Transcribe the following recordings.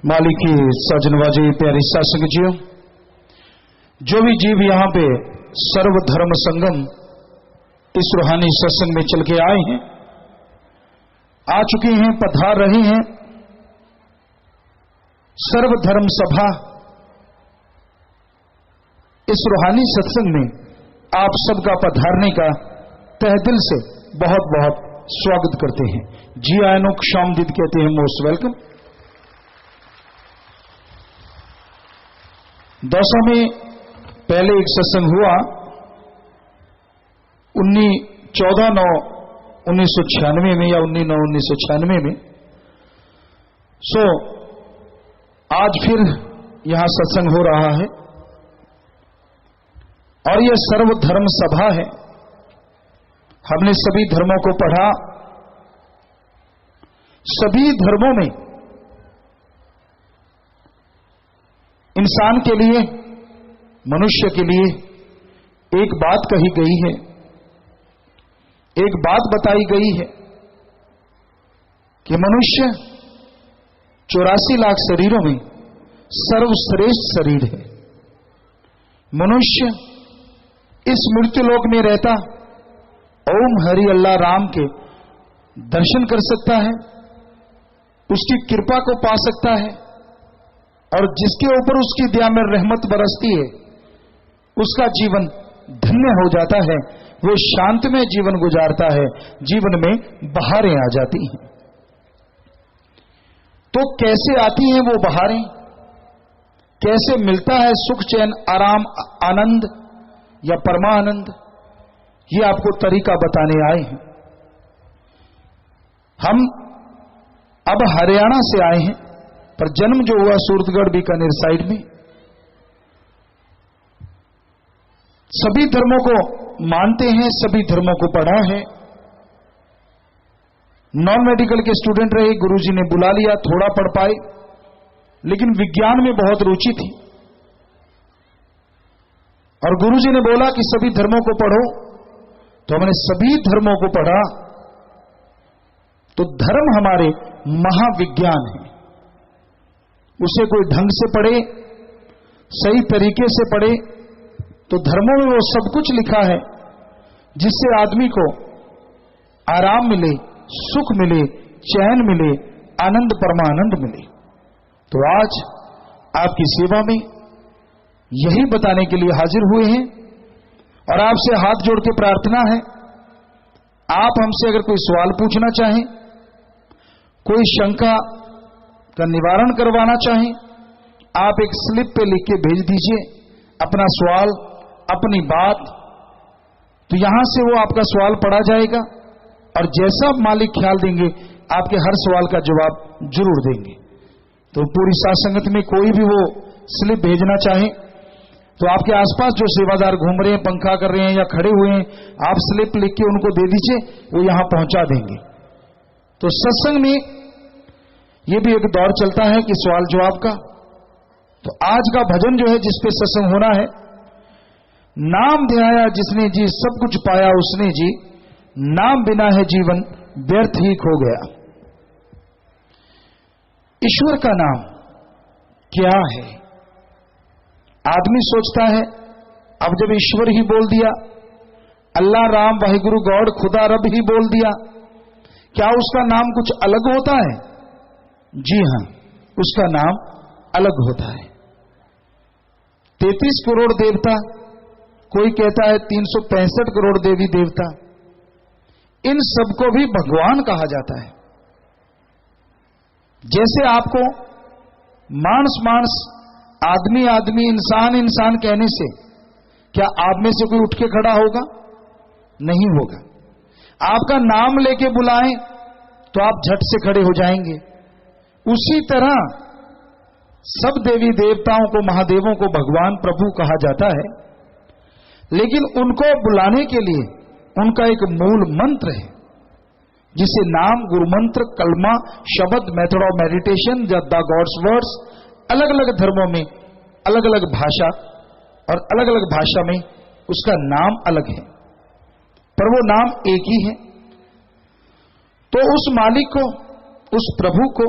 मालिक की सजनवाजी प्यारी सत्संग जियो, जो भी जीव यहां पे सर्वधर्म संगम इस रूहानी सत्संग में चल के आए हैं, आ चुके हैं, पधार रहे हैं। सर्वधर्म सभा इस रूहानी सत्संग में आप सबका पधारने का तहे दिल से बहुत बहुत स्वागत करते हैं। जी आयनो क्षामदीद कहते हैं, मोस्ट वेलकम। दौसा में पहले एक सत्संग हुआ 14/9/1996 में या 19/9/1996 में। आज फिर यहां सत्संग हो रहा है और यह सर्वधर्म सभा है। हमने सभी धर्मों को पढ़ा। सभी धर्मों में इंसान के लिए, मनुष्य के लिए एक बात कही गई है, एक बात बताई गई है कि मनुष्य 84 लाख शरीरों में सर्वश्रेष्ठ शरीर है। मनुष्य इस मृत्युलोक में रहता ओम हरि अल्लाह राम के दर्शन कर सकता है, उसकी कृपा को पा सकता है, और जिसके ऊपर उसकी दया में रहमत बरसती है उसका जीवन धन्य हो जाता है। वो शांतिमय जीवन गुजारता है, जीवन में बहारें आ जाती हैं। तो कैसे आती हैं वो बहारें, कैसे मिलता है सुख चैन आराम आनंद या परमानंद, ये आपको तरीका बताने आए हैं। हम अब हरियाणा से आए हैं, पर जन्म जो हुआ सूरतगढ़ बीकानेर साइड में। सभी धर्मों को मानते हैं, सभी धर्मों को पढ़ा है। नॉन मेडिकल के स्टूडेंट रहे, गुरुजी ने बुला लिया, थोड़ा पढ़ पाए, लेकिन विज्ञान में बहुत रुचि थी और गुरुजी ने बोला कि सभी धर्मों को पढ़ो, तो हमने सभी धर्मों को पढ़ा। तो धर्म हमारे महाविज्ञान है। उसे कोई ढंग से पढ़े, सही तरीके से पढ़े, तो धर्मों में वो सब कुछ लिखा है जिससे आदमी को आराम मिले, सुख मिले, चैन मिले, आनंद परमानंद मिले। तो आज आपकी सेवा में यही बताने के लिए हाजिर हुए हैं और आपसे हाथ जोड़ के प्रार्थना है, आप हमसे अगर कोई सवाल पूछना चाहें, कोई शंका का निवारण करवाना चाहें, आप एक स्लिप पे लिख के भेज दीजिए अपना सवाल, अपनी बात। तो यहां से वो आपका सवाल पढ़ा जाएगा और जैसा मालिक ख्याल देंगे आपके हर सवाल का जवाब जरूर देंगे। तो पूरी साथ संगत में कोई भी वो स्लिप भेजना चाहे तो आपके आसपास जो सेवादार घूम रहे हैं, पंखा कर रहे हैं या खड़े हुए हैं, आप स्लिप लिख के उनको दे दीजिए, वो यहां पहुंचा देंगे। तो सत्संग में ये भी एक दौर चलता है कि सवाल जवाब का। तो आज का भजन जो है जिस पे सत्संग होना है, नाम ध्याया जिसने जी सब कुछ पाया उसने जी, नाम बिना है जीवन व्यर्थ ही खो गया। ईश्वर का नाम क्या है? आदमी सोचता है अब जब ईश्वर ही बोल दिया, अल्लाह राम वाहिगुरु गॉड खुदा रब ही बोल दिया, क्या उसका नाम कुछ अलग होता है? जी हां, उसका नाम अलग होता है। 33 करोड़ देवता, कोई कहता है 365 करोड़ देवी देवता, इन सबको भी भगवान कहा जाता है। जैसे आपको मानस मानस, आदमी आदमी, इंसान इंसान कहने से क्या आप में से कोई उठ के खड़ा होगा? नहीं होगा। आपका नाम लेके बुलाएं तो आप झट से खड़े हो जाएंगे। उसी तरह सब देवी देवताओं को, महादेवों को भगवान प्रभु कहा जाता है, लेकिन उनको बुलाने के लिए उनका एक मूल मंत्र है जिसे नाम, गुरु मंत्र, कलमा, शब्द, मेथड ऑफ मेडिटेशन या द गॉड्स वर्ड्स, अलग अलग धर्मों में अलग अलग भाषा और अलग अलग भाषा में उसका नाम अलग है, पर वो नाम एक ही है। तो उस मालिक को, उस प्रभु को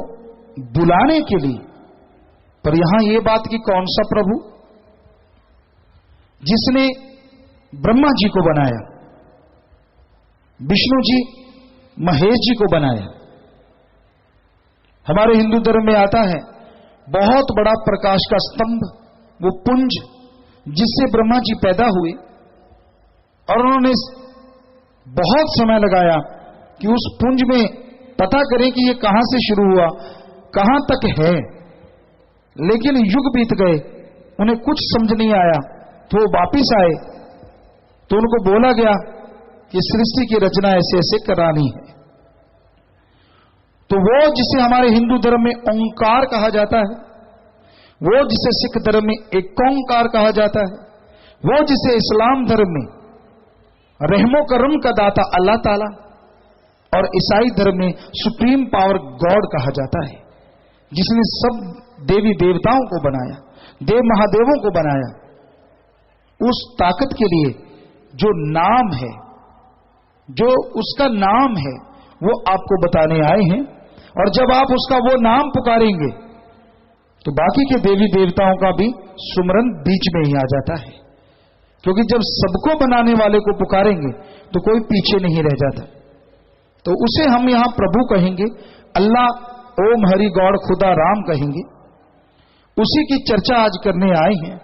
बुलाने के लिए पर यहां यह बात कि कौन सा प्रभु? जिसने ब्रह्मा जी को बनाया, विष्णु जी, महेश जी को बनाया। हमारे हिंदू धर्म में आता है बहुत बड़ा प्रकाश का स्तंभ, वो पुंज जिससे ब्रह्मा जी पैदा हुए, और उन्होंने बहुत समय लगाया कि उस पुंज में पता करें कि ये कहां से शुरू हुआ, कहां तक है। लेकिन युग बीत गए, उन्हें कुछ समझ नहीं आया, तो वो वापिस आए, तो उनको बोला गया कि सृष्टि की रचना ऐसे ऐसे करानी है। तो वो जिसे हमारे हिंदू धर्म में ओंकार कहा जाता है, वो जिसे सिख धर्म में एकोंकार कहा जाता है, वो जिसे इस्लाम धर्म में रहमो करम का दाता अल्लाह ताला, और ईसाई धर्म में सुप्रीम पावर गॉड कहा जाता है, जिसने सब देवी देवताओं को बनाया, देव महादेवों को बनाया, उस ताकत के लिए जो नाम है, जो उसका नाम है, वो आपको बताने आए हैं। और जब आप उसका वो नाम पुकारेंगे तो बाकी के देवी देवताओं का भी सुमरन बीच में ही आ जाता है, क्योंकि जब सबको बनाने वाले को पुकारेंगे तो कोई पीछे नहीं रह जाता। तो उसे हम यहां प्रभु कहेंगे, अल्लाह, ओम हरि गॉड, खुदा राम कहेंगे। उसी की चर्चा आज करने आए हैं,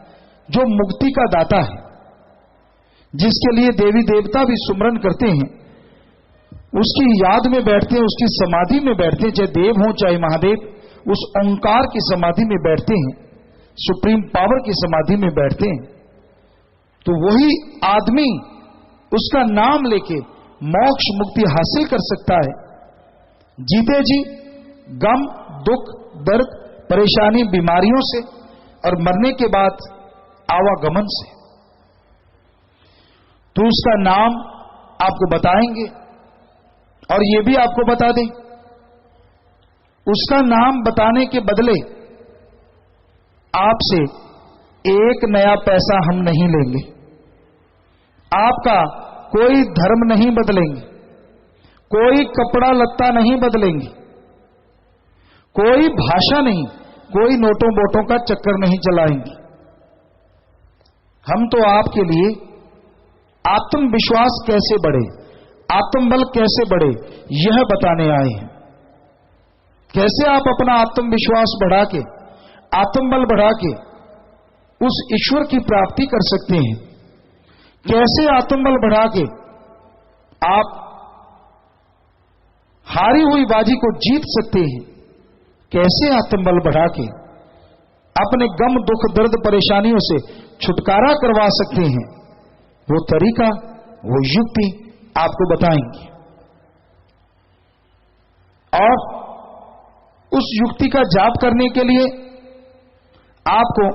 जो मुक्ति का दाता है, जिसके लिए देवी देवता भी सुमरन करते हैं, उसकी याद में बैठते हैं, उसकी समाधि में बैठते हैं, चाहे देव हो चाहे महादेव, उस ओंकार की समाधि में बैठते हैं, सुप्रीम पावर की समाधि में बैठते हैं। तो वही आदमी उसका नाम लेके मोक्ष मुक्ति हासिल कर सकता है। जीते जी गम, दुख, दर्द, परेशानी, बीमारियों से, और मरने के बाद आवागमन से। तो उसका नाम आपको बताएंगे, और यह भी आपको बता दें, उसका नाम बताने के बदले आपसे एक नया पैसा हम नहीं लेंगे, आपका कोई धर्म नहीं बदलेंगे, कोई कपड़ा लत्ता नहीं बदलेंगे, कोई भाषा नहीं, कोई नोटों बोटों का चक्कर नहीं चलाएंगे। हम तो आपके लिए आत्मविश्वास कैसे बढ़े, आत्मबल कैसे बढ़े, यह बताने आए हैं। कैसे आप अपना आत्मविश्वास बढ़ा के, आत्मबल बढ़ा के उस ईश्वर की प्राप्ति कर सकते हैं। कैसे आत्मबल बढ़ा के आप हारी हुई बाजी को जीत सकते हैं। कैसे आत्मबल बढ़ा के अपने गम, दुख, दर्द, परेशानियों से छुटकारा करवा सकते हैं, वो तरीका, वो युक्ति आपको बताएंगे। और उस युक्ति का जाप करने के लिए आपको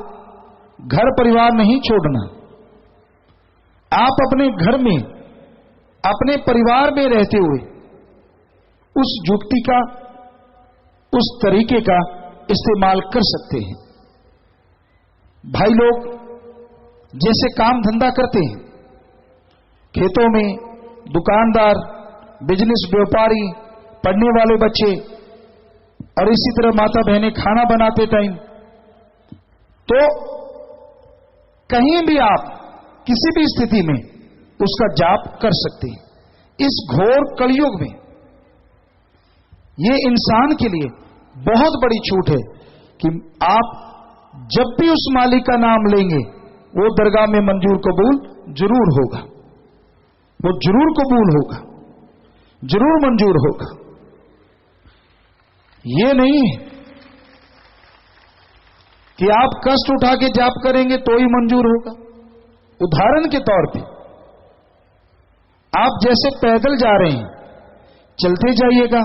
घर परिवार नहीं छोड़ना। आप अपने घर में, अपने परिवार में रहते हुए उस युक्ति का, उस तरीके का इस्तेमाल कर सकते हैं। भाई लोग जैसे काम धंधा करते हैं, खेतों में दुकानदार, बिजनेस व्यापारी, पढ़ने वाले बच्चे, और इसी तरह माता बहनें खाना बनाते टाइम, तो कहीं भी आप किसी भी स्थिति में उसका जाप कर सकते हैं। इस घोर कलयुग में यह इंसान के लिए बहुत बड़ी छूट है कि आप जब भी उस मालिक का नाम लेंगे, वो दरगाह में मंजूर कबूल जरूर होगा, वो जरूर कबूल होगा, जरूर मंजूर होगा। ये नहीं है कि आप कष्ट उठा के जाप करेंगे तो ही मंजूर होगा। उदाहरण के तौर पे आप जैसे पैदल जा रहे हैं, चलते जाइएगा,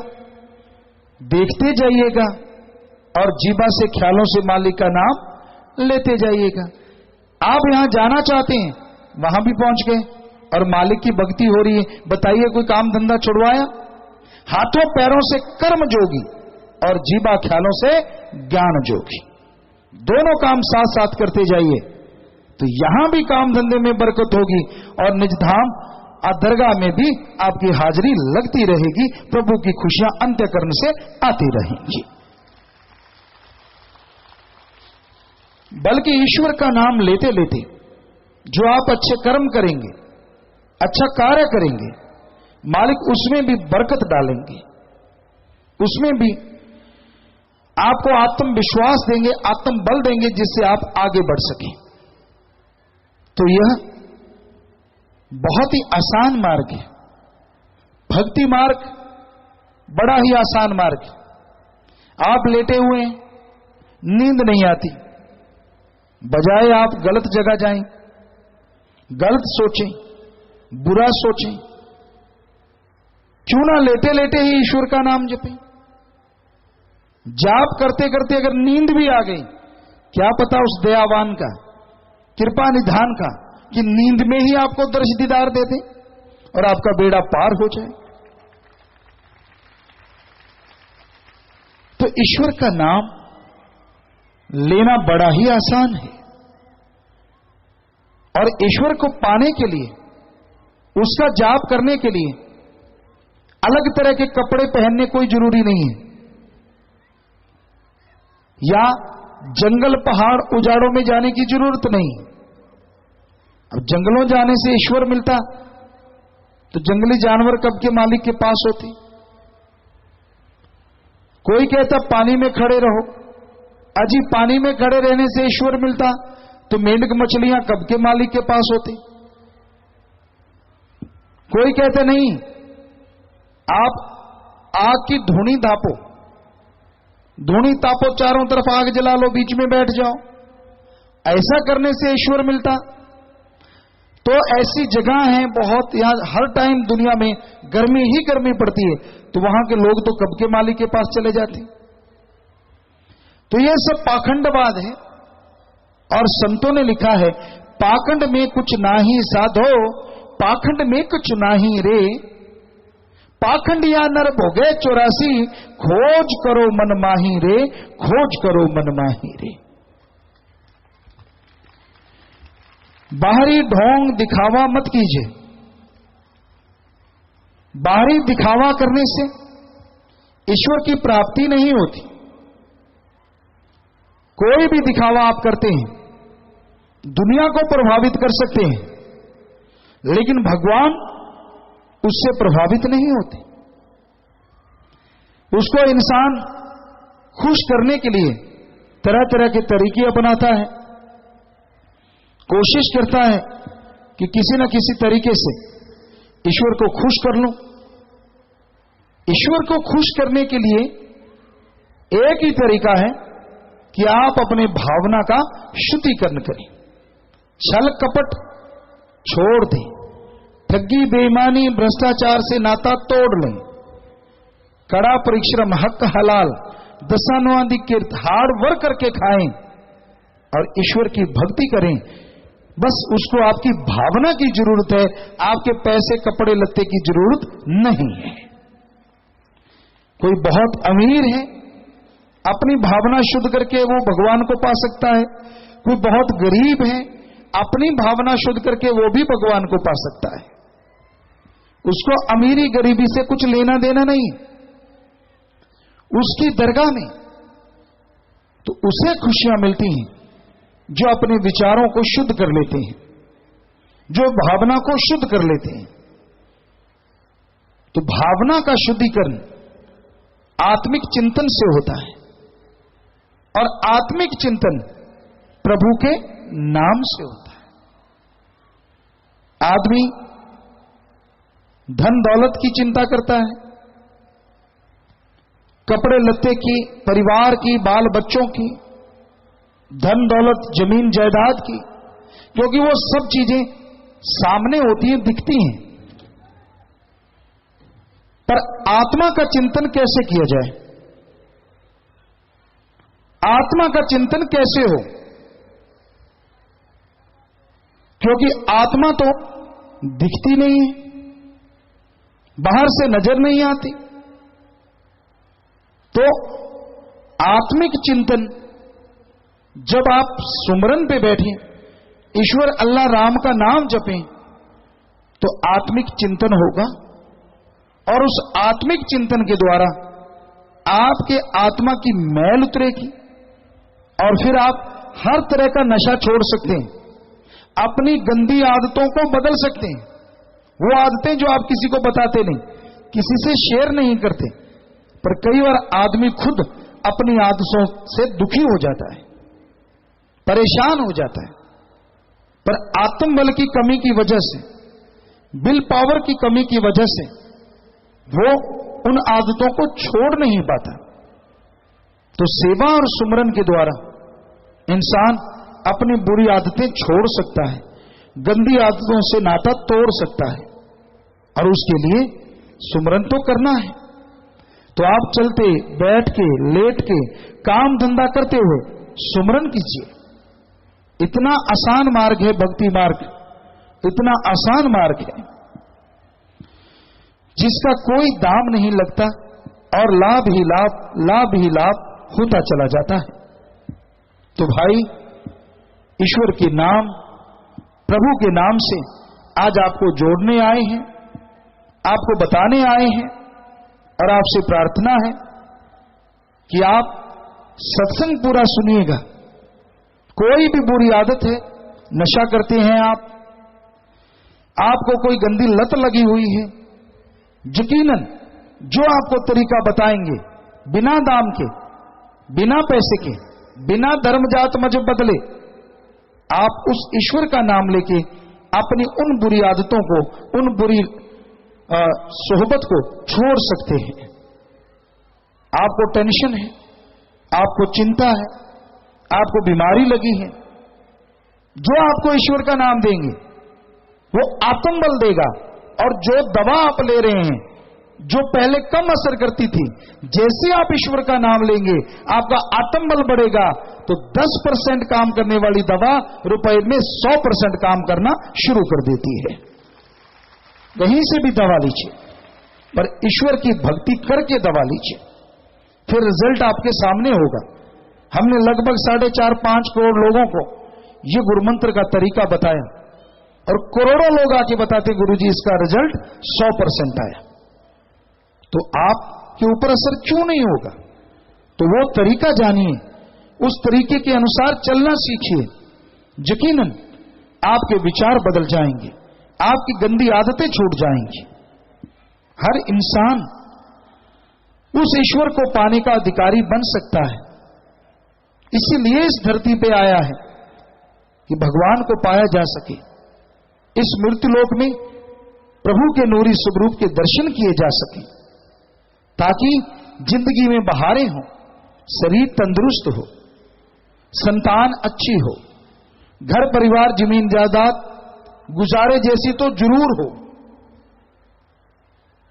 देखते जाइएगा, और जीवा से, ख्यालों से मालिक का नाम लेते जाइएगा। आप यहां जाना चाहते हैं, वहां भी पहुंच गए और मालिक की भक्ति हो रही है। बताइए, कोई काम धंधा छुड़वाया? हाथों पैरों से कर्म जोगी और जीवा ख्यालों से ज्ञान जोगी, दोनों काम साथ साथ करते जाइए, तो यहां भी काम धंधे में बरकत होगी, और निजधाम दरगाह में भी आपकी हाजिरी लगती रहेगी, प्रभु की खुशियां अंत्यकरण से आती रहेंगी। बल्कि ईश्वर का नाम लेते लेते जो आप अच्छे कर्म करेंगे, अच्छा कार्य करेंगे, मालिक उसमें भी बरकत डालेंगे, उसमें भी आपको आत्मविश्वास देंगे, आत्मबल देंगे, जिससे आप आगे बढ़ सकें। तो यह बहुत ही आसान मार्ग है। भक्ति मार्ग बड़ा ही आसान मार्ग है। आप लेटे हुए हैं, नींद नहीं आती, बजाय आप गलत जगह जाएं, गलत सोचें, बुरा सोचें, क्यों ना लेटे लेटे ही ईश्वर का नाम जपें। जाप करते करते अगर नींद भी आ गई, क्या पता उस दयावान का, कृपा निधान का, कि नींद में ही आपको दर्श दीदार दे दे और आपका बेड़ा पार हो जाए। तो ईश्वर का नाम लेना बड़ा ही आसान है, और ईश्वर को पाने के लिए, उसका जाप करने के लिए अलग तरह के कपड़े पहनने कोई जरूरी नहीं है, या जंगल पहाड़ उजाड़ों में जाने की जरूरत नहीं। अब जंगलों जाने से ईश्वर मिलता तो जंगली जानवर कब के मालिक के पास होते। कोई कहता पानी में खड़े रहो, अजी पानी में खड़े रहने से ईश्वर मिलता तो मेंढक मछलियां कब के मालिक के पास होती। कोई कहते नहीं, आप आग की धूनी तापो, धूनी तापो, चारों तरफ आग जला लो, बीच में बैठ जाओ, ऐसा करने से ईश्वर मिलता। तो ऐसी जगह हैं बहुत, यहां हर टाइम दुनिया में गर्मी ही गर्मी पड़ती है, तो वहां के लोग तो कब के मालिक के पास चले जाते। तो यह सब पाखंडवाद है, और संतों ने लिखा है, पाखंड में कुछ नाही साधो, पाखंड में कुछ नाही रे, पाखंड या नर भोगे 84, खोज करो मन माही रे, खोज करो मन माही रे। बाहरी ढोंग दिखावा मत कीजिए। बाहरी दिखावा करने से ईश्वर की प्राप्ति नहीं होती। कोई भी दिखावा आप करते हैं, दुनिया को प्रभावित कर सकते हैं, लेकिन भगवान उससे प्रभावित नहीं होते। उसको इंसान खुश करने के लिए तरह तरह के तरीके अपनाता है, कोशिश करता है कि किसी न किसी तरीके से ईश्वर को खुश कर लूं। ईश्वर को खुश करने के लिए एक ही तरीका है कि आप अपने भावना का शुद्धिकरण करें, छल कपट छोड़ दें, ठगी बेईमानी भ्रष्टाचार से नाता तोड़ लें, कड़ा परिश्रम हक हलाल दशानुआदि कीर्त हार्ड वर्क करके खाएं और ईश्वर की भक्ति करें। बस उसको आपकी भावना की जरूरत है, आपके पैसे कपड़े लत्ते की जरूरत नहीं है। कोई बहुत अमीर है, अपनी भावना शुद्ध करके वो भगवान को पा सकता है। कोई बहुत गरीब है, अपनी भावना शुद्ध करके वो भी भगवान को पा सकता है। उसको अमीरी गरीबी से कुछ लेना देना नहीं। उसकी दरगाह में तो उसे खुशियां मिलती हैं जो अपने विचारों को शुद्ध कर लेते हैं, जो भावना को शुद्ध कर लेते हैं। तो भावना का शुद्धिकरण आत्मिक चिंतन से होता है, और आत्मिक चिंतन प्रभु के नाम से होता है। आदमी धन दौलत की चिंता करता है, कपड़े लत्ते की, परिवार की, बाल बच्चों की, धन दौलत जमीन जायदाद की, क्योंकि वो सब चीजें सामने होती हैं, दिखती हैं। पर आत्मा का चिंतन कैसे किया जाए? आत्मा का चिंतन कैसे हो? क्योंकि आत्मा तो दिखती नहीं है, बाहर से नजर नहीं आती। तो आत्मिक चिंतन जब आप सुमरन पे बैठें, ईश्वर अल्लाह राम का नाम जपें, तो आत्मिक चिंतन होगा, और उस आत्मिक चिंतन के द्वारा आपके आत्मा की मैल उतरेगी, और फिर आप हर तरह का नशा छोड़ सकते हैं, अपनी गंदी आदतों को बदल सकते हैं। वो आदतें जो आप किसी को बताते नहीं, किसी से शेयर नहीं करते, पर कई बार आदमी खुद अपनी आदतों से दुखी हो जाता है, परेशान हो जाता है, पर आत्मबल की कमी की वजह से, विल पावर की कमी की वजह से वो उन आदतों को छोड़ नहीं पाता। तो सेवा और सुमरन के द्वारा इंसान अपनी बुरी आदतें छोड़ सकता है, गंदी आदतों से नाता तोड़ सकता है, और उसके लिए सुमरन तो करना है। तो आप चलते, बैठ के, लेट के, काम धंधा करते हुए सुमरन कीजिए। इतना आसान मार्ग है भक्ति मार्ग, इतना आसान मार्ग है जिसका कोई दाम नहीं लगता और लाभ ही लाभ, लाभ ही लाभ होता चला जाता है। तो भाई, ईश्वर के नाम, प्रभु के नाम से आज आपको जोड़ने आए हैं, आपको बताने आए हैं, और आपसे प्रार्थना है कि आप सत्संग पूरा सुनिएगा। कोई भी बुरी आदत है, नशा करते हैं आपको कोई गंदी लत लगी हुई है, यकीनन जो आपको तरीका बताएंगे, बिना दाम के, बिना पैसे के, बिना धर्म जात मजहब बदले, आप उस ईश्वर का नाम लेके अपनी उन बुरी आदतों को, उन बुरी सोहबत को छोड़ सकते हैं। आपको टेंशन है, आपको चिंता है, आपको बीमारी लगी है, जो आपको ईश्वर का नाम देंगे वो आत्मबल देगा। और जो दवा आप ले रहे हैं, जो पहले कम असर करती थी, जैसे आप ईश्वर का नाम लेंगे आपका आत्मबल बढ़ेगा। तो 10% काम करने वाली दवा रुपए में 100% काम करना शुरू कर देती है। कहीं से भी दवा लीजिए, पर ईश्वर की भक्ति करके दवा लीजिए, फिर रिजल्ट आपके सामने होगा। हमने लगभग 4.5-5 करोड़ लोगों को ये गुरुमंत्र का तरीका बताया, और करोड़ों लोग आके बताते गुरुजी इसका रिजल्ट 100% आया। तो आपके ऊपर असर क्यों नहीं होगा? तो वो तरीका जानिए, उस तरीके के अनुसार चलना सीखिए। यकीनन आपके विचार बदल जाएंगे, आपकी गंदी आदतें छूट जाएंगी। हर इंसान उस ईश्वर को पाने का अधिकारी बन सकता है। इसीलिए इस धरती पे आया है कि भगवान को पाया जा सके, इस मृत्युलोक में प्रभु के नूरी स्वरूप के दर्शन किए जा सके, ताकि जिंदगी में बहारें हो, शरीर तंदुरुस्त हो, संतान अच्छी हो, घर परिवार जमीन जायदाद गुजारे जैसी तो जरूर हो।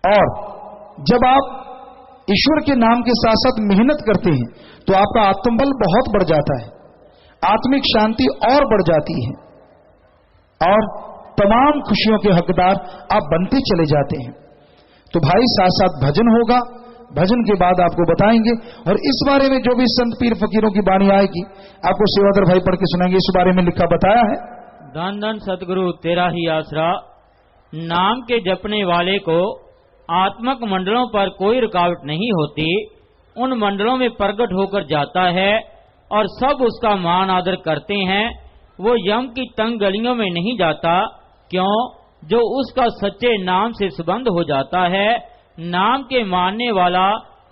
और जब आप ईश्वर के नाम के साथ साथ मेहनत करते हैं तो आपका आत्मबल बहुत बढ़ जाता है, आत्मिक शांति और बढ़ जाती है, और तमाम खुशियों के हकदार आप बनते चले जाते हैं। तो भाई, साथ साथ भजन होगा, भजन के बाद आपको बताएंगे, और इस बारे में जो भी संत पीर फकीरों की वाणी आएगी आपको सेवादर भाई पढ़ के सुनाएंगे। इस बारे में लिखा बताया है। धन धन सतगुरु तेरा ही आसरा, नाम के जपने वाले को आत्मक मंडलों पर कोई रुकावट नहीं होती। उन मंडलों में प्रकट होकर जाता है और सब उसका मान आदर करते हैं। वो यम की तंग गलियों में नहीं जाता, क्यों? जो उसका सच्चे नाम से संबंध हो जाता है। नाम के मानने वाला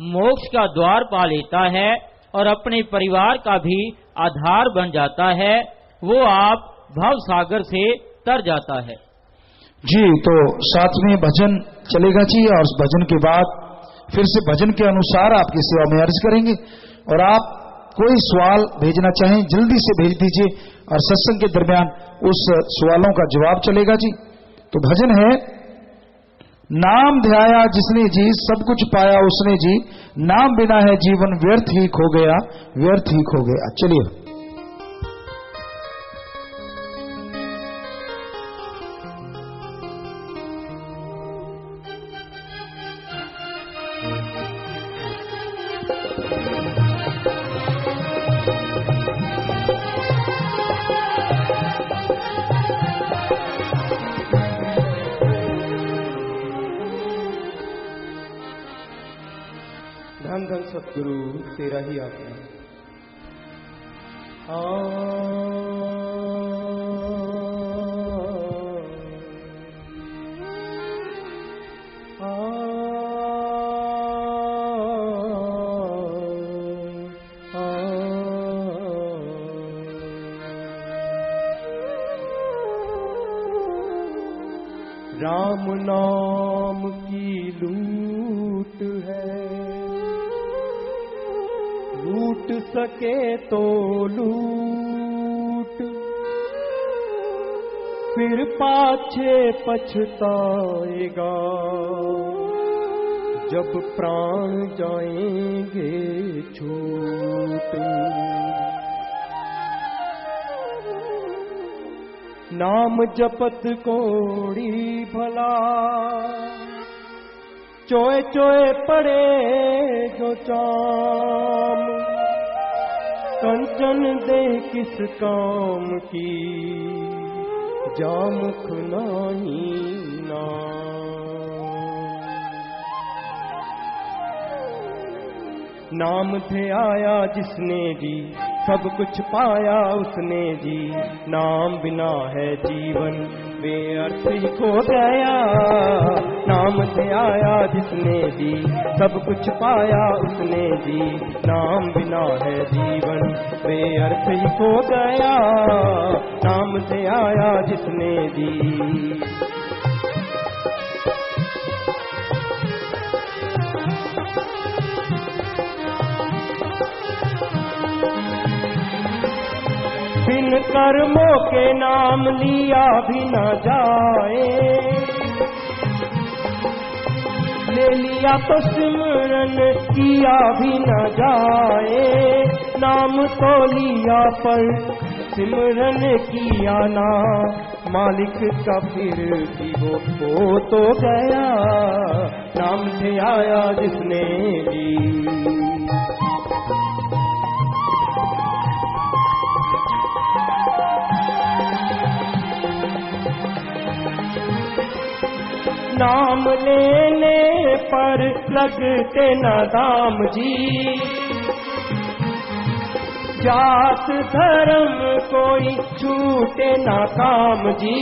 मोक्ष का द्वार पा लेता है और अपने परिवार का भी आधार बन जाता है। वो आप भव सागर से तर जाता है। जी, तो साथ में भजन चलेगा जी, और उस भजन के बाद फिर से भजन के अनुसार आपकी सेवा में अर्ज करेंगे। और आप कोई सवाल भेजना चाहें जल्दी से भेज दीजिए, और सत्संग के दरमियान उस सवालों का जवाब चलेगा जी। तो भजन है, नाम ध्याया जिसने जी सब कुछ पाया उसने जी, नाम बिना है जीवन व्यर्थ ही खो गया, व्यर्थ ही खो गया। चलिए। धन धन सतगुरु तेरा ही आसरा, राम नाम की लूट है, लूट सके तो लूट, फिर पाछे पछताएगा जब प्राण जाएंगे छूट। नाम जपत कोड़ी भला, चोए चोए पड़े जो चाम, कंचन दे किस काम की, जामुख नाही नाम थे आया जिसने जी, सब कुछ पाया उसने जी, नाम बिना है जीवन व्यर्थ ही खो गया। नाम से आया जिसने जी, सब कुछ पाया उसने जी, नाम बिना है जीवन व्यर्थ ही खो गया। नाम से आया जिसने जी। बिन कर्मों के नाम लिया भी न जाए, ले लिया तो सिमरन किया भी न जाए। नाम तो लिया पर सिमरन किया ना, मालिक का फिर भी वो हो तो गया। नाम से आया जिसने भी। नाम लेने पर लगते न दाम जी, जात धर्म कोई छूटे ना काम जी।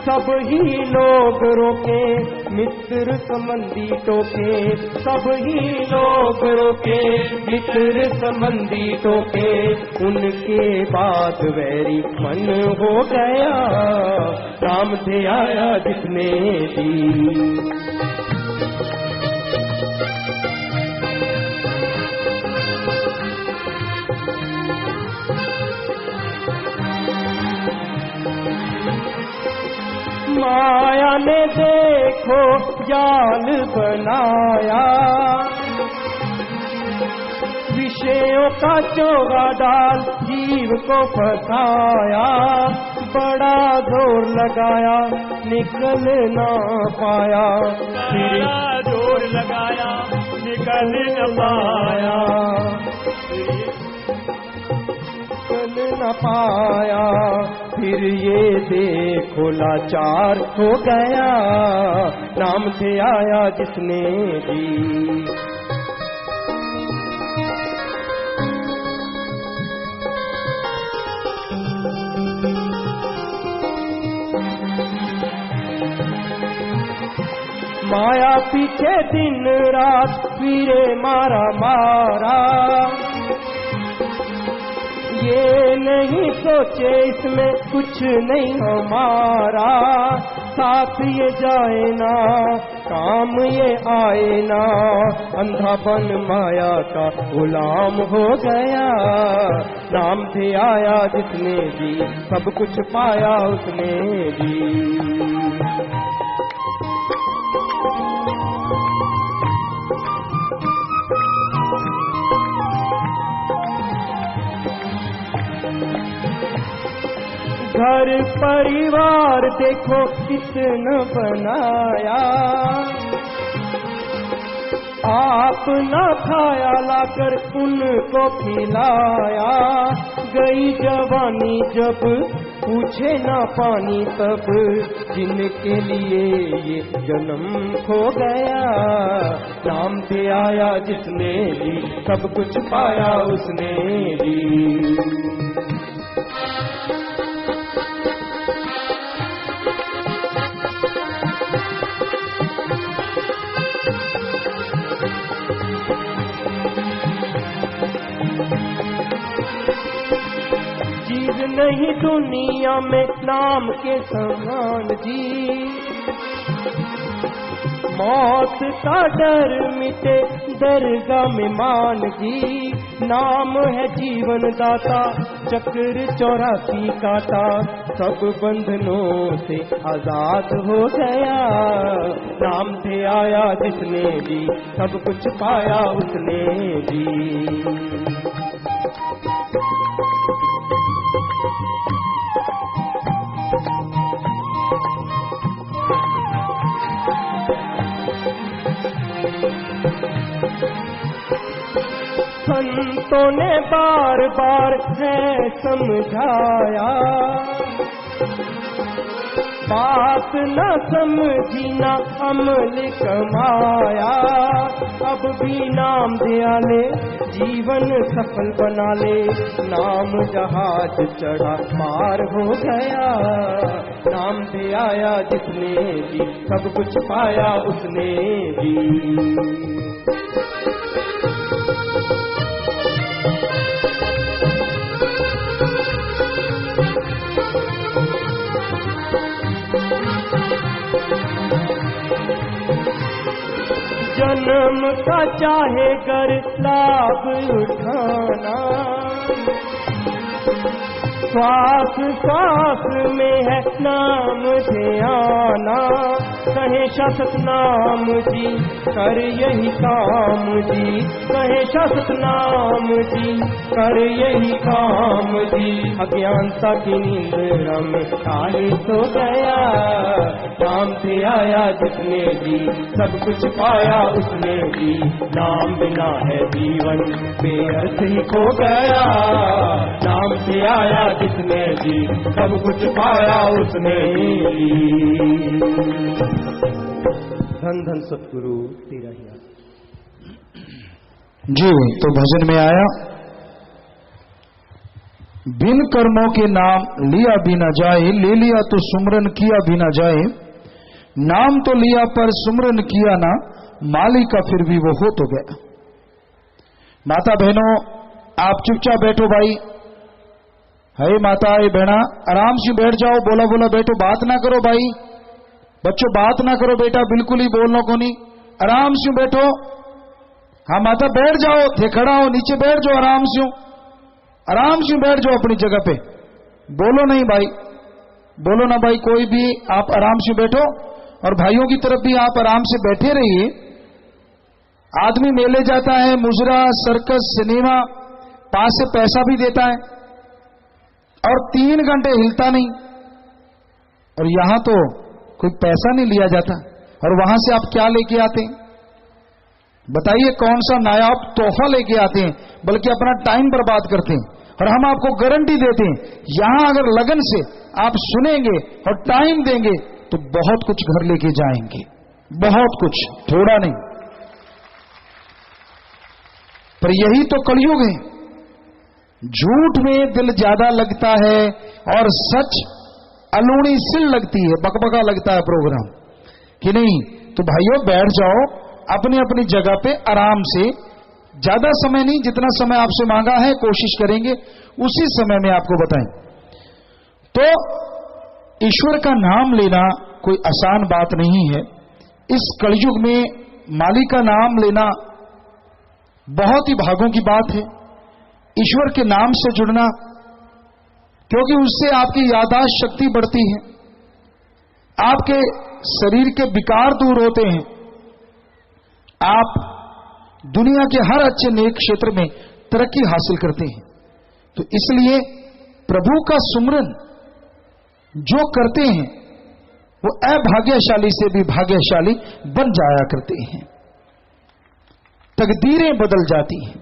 सब ही लोग रोके मित्र संबंधी टोके, सब ही लोग रोके मित्र संबंधी टोके। उनके बाद वैरी मन हो गया, राम से आया जिसने दी। माया ने देखो जाल बनाया, विषयों का चोगा डाल जीव को फंसाया। बड़ा जोर लगाया निकल ना पाया, बड़ा जोर लगाया निकल न पाया, न पाया। फिर ये देखो लाचार हो गया, नाम से आया जिसने भी। माया पीछे दिन रात फिरे मारा मारा, ये नहीं सोचे इसमें कुछ नहीं हमारा। साथ ये जाए ना काम ये आए ना, अंधापन माया का गुलाम हो गया। नाम से आया जिसने भी, सब कुछ पाया उसने भी। घर परिवार देखो किसने बनाया, आप न खाया लाकर उनको खिलाया। गई जवानी जब पूछे ना पानी तब, जिनके लिए ये जन्म खो गया। नाम से आया जिसने भी, सब कुछ पाया उसने भी। चीज नहीं दुनिया में नाम के समान जी, मौत का डर मिटे दरगाह में मान जी। नाम है जीवन दाता, चक्र 84 काटा, सब बंधनों से आजाद हो गया। नाम से आया जिसने जी, सब कुछ पाया उसने जी। संतों ने बार बार है समझाया, बात न समझी न अमल कमाया। अब भी नाम दिया ले, जीवन सफल बना ले। नाम जहाज चढ़ा पार हो गया। नाम से आया जिसने जी, सब कुछ पाया उसने जी। जन्म का चाहे कर लाभ उठाना, श्वास श्वास में है नाम ध्याना। कहे शासक नाम जी, कर यही काम जी। कहे शासक नाम जी, कर यही काम जी। अज्ञानता की नींद में काहे सो गया। नाम से आया जिसने जी, सब कुछ पाया उसने जी। नाम बिना है जीवन बेअर्थ ही खो गया। नाम से आया जिसने जी, सब कुछ पाया उसने जी। धन धन सतगुरु तेरा ही जी। तो भजन में आया, बिन कर्मों के नाम लिया भी न जाए, ले लिया तो सुमरन किया भी न जाए। नाम तो लिया पर सुमरन किया ना, मालिक का फिर भी वो हो तो गया। माता बहनों, आप चुपचाप बैठो भाई। है माता है बहना, आराम से बैठ जाओ। बोला बोला बैठो, बात ना करो भाई। बच्चों बात ना करो बेटा, बिल्कुल ही बोलना को नहीं। आराम से बैठो। हाँ माता बैठ जाओ, थे खड़ा हो, नीचे बैठ जाओ। आराम से बैठ जाओ अपनी जगह पे। बोलो नहीं भाई, बोलो ना भाई कोई भी। आप आराम से बैठो और भाइयों की तरफ भी आप आराम से बैठे रहिए। आदमी मेले जाता है, मुजरा, सर्कस, सिनेमा, पास से पैसा भी देता है और 3 घंटे हिलता नहीं। और यहां तो कोई पैसा नहीं लिया जाता, और वहां से आप क्या लेके आते हैं बताइए? कौन सा नायाब तोहफा लेके आते हैं, बल्कि अपना टाइम बर्बाद करते हैं। और हम आपको गारंटी देते हैं, यहां अगर लगन से आप सुनेंगे और टाइम देंगे तो बहुत कुछ घर लेके जाएंगे, बहुत कुछ, थोड़ा नहीं। पर यही तो कलयुग है। झूठ में दिल ज्यादा लगता है और सच अलूणी सिल लगती है, बकबका लगता है प्रोग्राम कि नहीं। तो भाइयों बैठ जाओ अपनी अपनी जगह पे आराम से। ज्यादा समय नहीं, जितना समय आपसे मांगा है कोशिश करेंगे उसी समय में आपको बताएं। तो ईश्वर का नाम लेना कोई आसान बात नहीं है। इस कलयुग में मालिक का नाम लेना बहुत ही भागों की बात है। ईश्वर के नाम से जुड़ना, क्योंकि उससे आपकी याददाश्त शक्ति बढ़ती है, आपके शरीर के विकार दूर होते हैं, आप दुनिया के हर अच्छे नेक क्षेत्र में तरक्की हासिल करते हैं। तो इसलिए प्रभु का सुमरन जो करते हैं वो अभाग्यशाली से भी भाग्यशाली बन जाया करते हैं, तकदीरें बदल जाती हैं।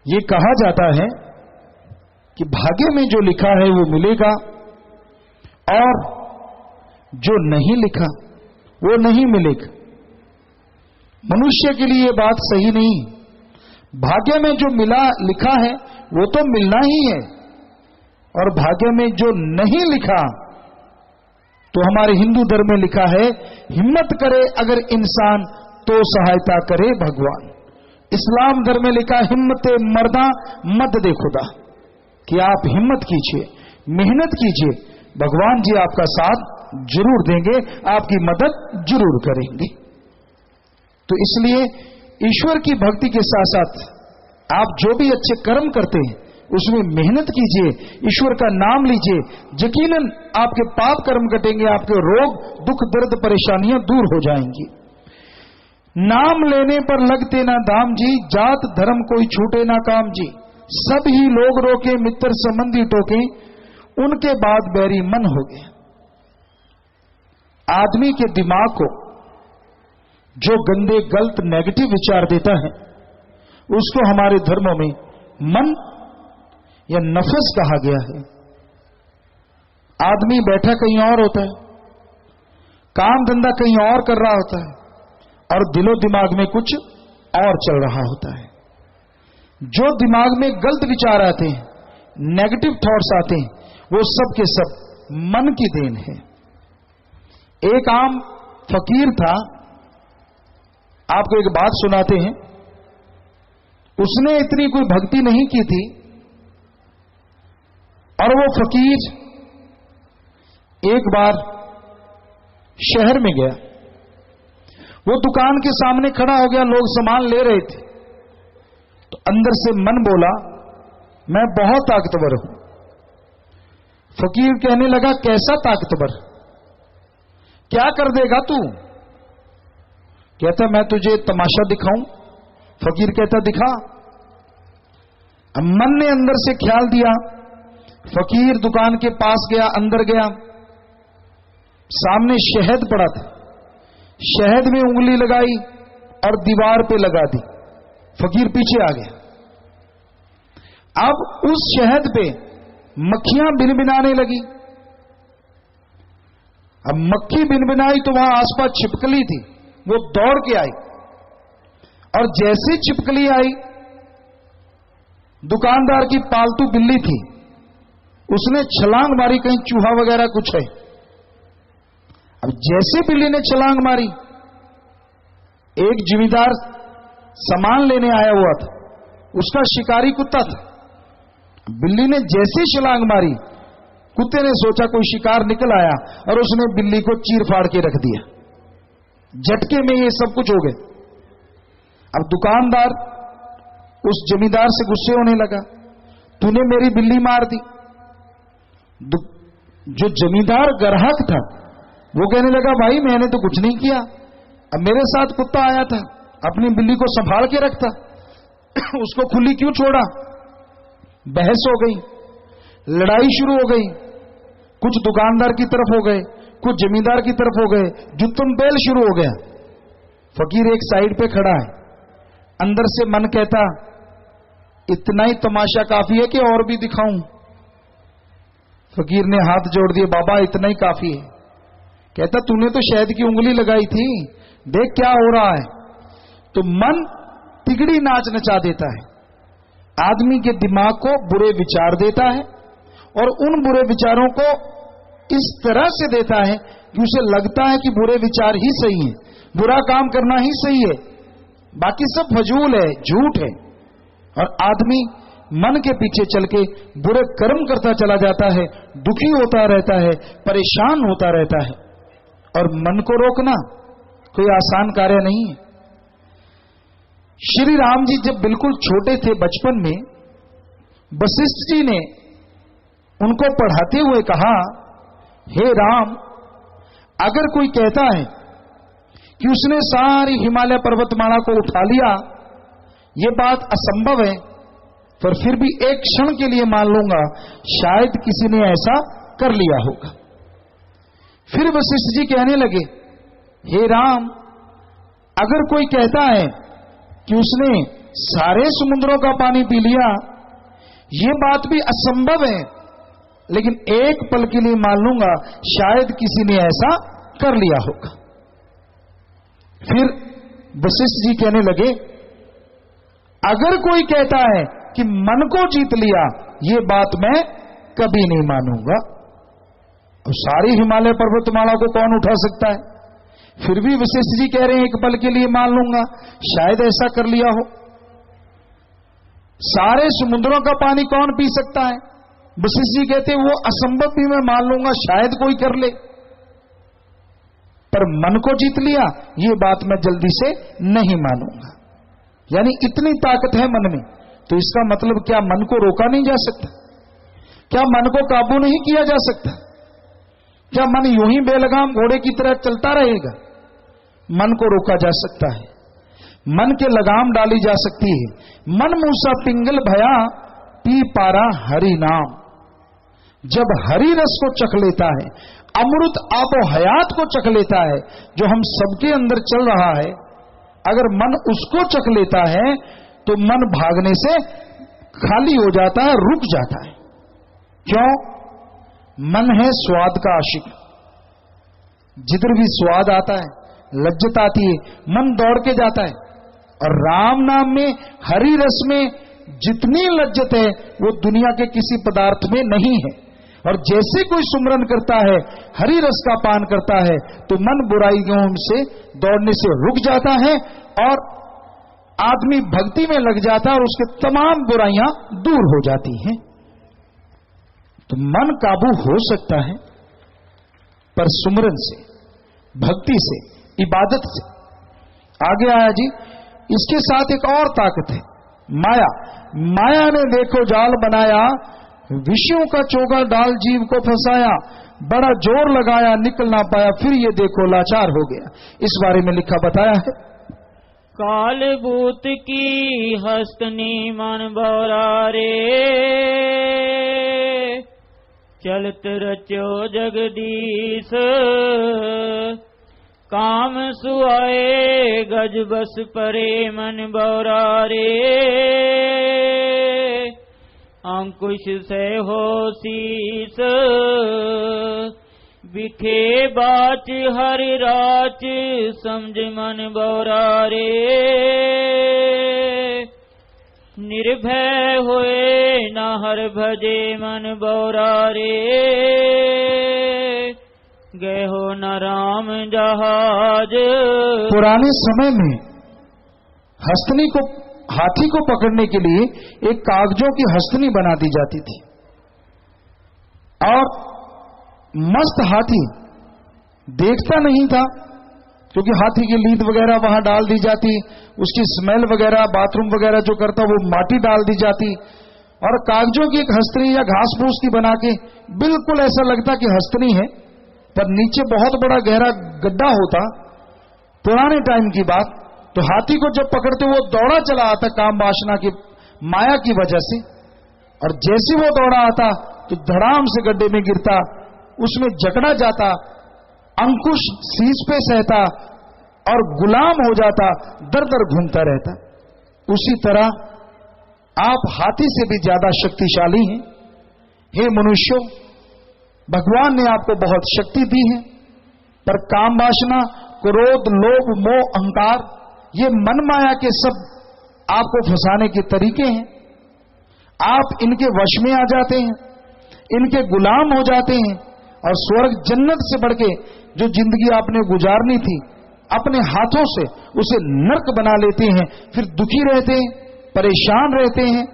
ये कहा जाता है कि भाग्य में जो लिखा है वो मिलेगा और जो नहीं लिखा वो नहीं मिलेगा। मनुष्य के लिए ये बात सही नहीं। भाग्य में जो मिला लिखा है वो तो मिलना ही है, और भाग्य में जो नहीं लिखा, तो हमारे हिंदू धर्म में लिखा है, हिम्मत करे अगर इंसान तो सहायता करे भगवान। इस्लाम धर्म में लिखा हिम्मत मर्दा मद दे खुदा, कि आप हिम्मत कीजिए, मेहनत कीजिए, भगवान जी आपका साथ जरूर देंगे, आपकी मदद जरूर करेंगे। तो इसलिए ईश्वर की भक्ति के साथ साथ आप जो भी अच्छे कर्म करते हैं उसमें मेहनत कीजिए, ईश्वर का नाम लीजिए, यकीनन आपके पाप कर्म कटेंगे, आपके रोग दुख दर्द परेशानियां दूर हो जाएंगी। नाम लेने पर लगते ना दाम जी, जात धर्म कोई छूटे ना काम जी। सब ही लोग रोके, मित्र संबंधी टोके, उनके बाद बैरी मन हो गया। आदमी के दिमाग को जो गंदे गलत नेगेटिव विचार देता है उसको हमारे धर्मों में मन या नफस कहा गया है। आदमी बैठा कहीं और होता है, काम धंधा कहीं और कर रहा होता है, और दिलो दिमाग में कुछ और चल रहा होता है। जो दिमाग में गलत विचार आते हैं, नेगेटिव थॉट्स आते हैं, वो सब के सब मन की देन है। एक आम फकीर था, आपको एक बात सुनाते हैं। उसने इतनी कोई भक्ति नहीं की थी, और वो फकीर एक बार शहर में गया। वो दुकान के सामने खड़ा हो गया, लोग सामान ले रहे थे, तो अंदर से मन बोला मैं बहुत ताकतवर हूं। फकीर कहने लगा कैसा ताकतवर, क्या कर देगा तू? कहता मैं तुझे तमाशा दिखाऊं। फकीर कहता दिखा। अब मन ने अंदर से ख्याल दिया, फकीर दुकान के पास गया, अंदर गया, सामने शहद पड़ा था, शहद में उंगली लगाई और दीवार पे लगा दी। फकीर पीछे आ गया। अब उस शहद पे मक्खियां भिनभिनाने लगी। अब मक्खी भिनभिनाई तो वहां आसपास छिपकली थी, वो दौड़ के आई, और जैसे छिपकली आई, दुकानदार की पालतू बिल्ली थी, उसने छलांग मारी, कहीं चूहा वगैरह कुछ है। अब जैसे बिल्ली ने छलांग मारी, एक जिम्मेदार सामान लेने आया हुआ था, उसका शिकारी कुत्ता था। बिल्ली ने जैसे छलांग मारी, कुत्ते ने सोचा कोई शिकार निकल आया, और उसने बिल्ली को चीर फाड़ के रख दिया। झटके में ये सब कुछ हो गए। अब दुकानदार उस जमींदार से गुस्से होने लगा, तूने मेरी बिल्ली मार दी। जो जमींदार ग्राहक था वो कहने लगा भाई मैंने तो कुछ नहीं किया, अब मेरे साथ कुत्ता आया था, अपनी बिल्ली को संभाल के रखता, उसको खुली क्यों छोड़ा? बहस हो गई, लड़ाई शुरू हो गई, कुछ दुकानदार की तरफ हो गए, कुछ जमींदार की तरफ हो गए, जुत्तम बेल शुरू हो गया। फकीर एक साइड पे खड़ा है, अंदर से मन कहता इतना ही तमाशा काफी है कि और भी दिखाऊं? फकीर ने हाथ जोड़ दिए, बाबा इतना ही काफी है। कहता तूने तो शहद की उंगली लगाई थी, देख क्या हो रहा है। तो मन तिगड़ी नाच नचा देता है, आदमी के दिमाग को बुरे विचार देता है, और उन बुरे विचारों को इस तरह से देता है कि उसे लगता है कि बुरे विचार ही सही है, बुरा काम करना ही सही है, बाकी सब फजूल है, झूठ है। और आदमी मन के पीछे चल के बुरे कर्म करता चला जाता है, दुखी होता रहता है, परेशान होता रहता है। और मन को रोकना कोई आसान कार्य नहीं है। श्री राम जी जब बिल्कुल छोटे थे, बचपन में, वशिष्ठ जी ने उनको पढ़ाते हुए कहा, हे राम, अगर कोई कहता है कि उसने सारी हिमालय पर्वतमाला को उठा लिया, यह बात असंभव है, पर फिर भी एक क्षण के लिए मान लूंगा शायद किसी ने ऐसा कर लिया होगा। फिर वशिष्ठ जी कहने लगे, हे राम, अगर कोई कहता है कि उसने सारे समुद्रों का पानी पी लिया, यह बात भी असंभव है, लेकिन एक पल के लिए मान लूंगा शायद किसी ने ऐसा कर लिया होगा। फिर वशिष्ठ जी कहने लगे, अगर कोई कहता है कि मन को जीत लिया, यह बात मैं कभी नहीं मानूंगा। और सारी हिमालय पर्वतमाला को कौन उठा सकता है? फिर भी वशिष्ठ जी कह रहे हैं एक पल के लिए मान लूंगा शायद ऐसा कर लिया हो। सारे समुद्रों का पानी कौन पी सकता है? वशिष्ठ जी कहते वो असंभव भी मैं मान लूंगा, शायद कोई कर ले, पर मन को जीत लिया, ये बात मैं जल्दी से नहीं मानूंगा। यानी इतनी ताकत है मन में, तो इसका मतलब क्या मन को रोका नहीं जा सकता? क्या मन को काबू नहीं किया जा सकता? क्या मन यूं ही बेलगाम घोड़े की तरह चलता रहेगा? मन को रोका जा सकता है, मन के लगाम डाली जा सकती है। मन मूसा पिंगल भया पी पारा हरि नाम। जब हरि रस को चख लेता है, अमृत आबो हयात को चख लेता है, जो हम सबके अंदर चल रहा है, अगर मन उसको चख लेता है तो मन भागने से खाली हो जाता है, रुक जाता है। क्यों? मन है स्वाद का आशिक। जिधर भी स्वाद आता है, लज्जत आती है, मन दौड़ के जाता है। और राम नाम में, हरि रस में जितनी लज्जत है वो दुनिया के किसी पदार्थ में नहीं है। और जैसे कोई सुमरन करता है, हरि रस का पान करता है, तो मन बुराइयों से दौड़ने से रुक जाता है और आदमी भक्ति में लग जाता है और उसके तमाम बुराइयां दूर हो जाती हैं। तो मन काबू हो सकता है, पर सुमरन से, भक्ति से, इबादत से। आगे आया जी, इसके साथ एक और ताकत है, माया। माया ने देखो जाल बनाया, विषयों का चोगा डाल जीव को फंसाया, बड़ा जोर लगाया निकल ना पाया, फिर ये देखो लाचार हो गया। इस बारे में लिखा बताया है, कालभूत की हस्तनी मन बौरा रे, चलत रचो जगदीश, काम सुआए गज बस परे मन बौरा रे, अंकुश से हो शीस, बिखे बाच हर राच, समझ मन बौरा रे, निर्भय होए न हर भजे मन बौरा रे, गए हो न राम जहाज। पुराने समय में हस्तनी को, हाथी को पकड़ने के लिए एक कागजों की हस्तनी बना दी जाती थी, और मस्त हाथी देखता नहीं था, क्योंकि हाथी की लीद वगैरह वहां डाल दी जाती, उसकी स्मेल वगैरह, बाथरूम वगैरह जो करता वो माटी डाल दी जाती, और कागजों की एक हस्तनी या घास फूस की बना के, बिल्कुल ऐसा लगता कि हस्तनी है, पर नीचे बहुत बड़ा गहरा गड्ढा होता। पुराने टाइम की बात। तो हाथी को जब पकड़ते वो दौड़ा चला आता काम वासना की माया की वजह से, और जैसे वो दौड़ा आता तो धड़ाम से गड्ढे में गिरता, उसमें जकड़ा जाता, अंकुश शीश पे सहता और गुलाम हो जाता, दर दर घूमता रहता। उसी तरह आप हाथी से भी ज्यादा शक्तिशाली हैं। हे मनुष्यों, भगवान ने आपको बहुत शक्ति दी है, पर काम वासना, क्रोध, लोभ, मोह, अहंकार, ये मन माया के सब आपको फंसाने के तरीके हैं। आप इनके वश में आ जाते हैं, इनके गुलाम हो जाते हैं, और स्वर्ग जन्नत से बढ़ के जो जिंदगी आपने गुजारनी थी, अपने हाथों से उसे नर्क बना लेते हैं। फिर दुखी रहते हैं, परेशान रहते हैं,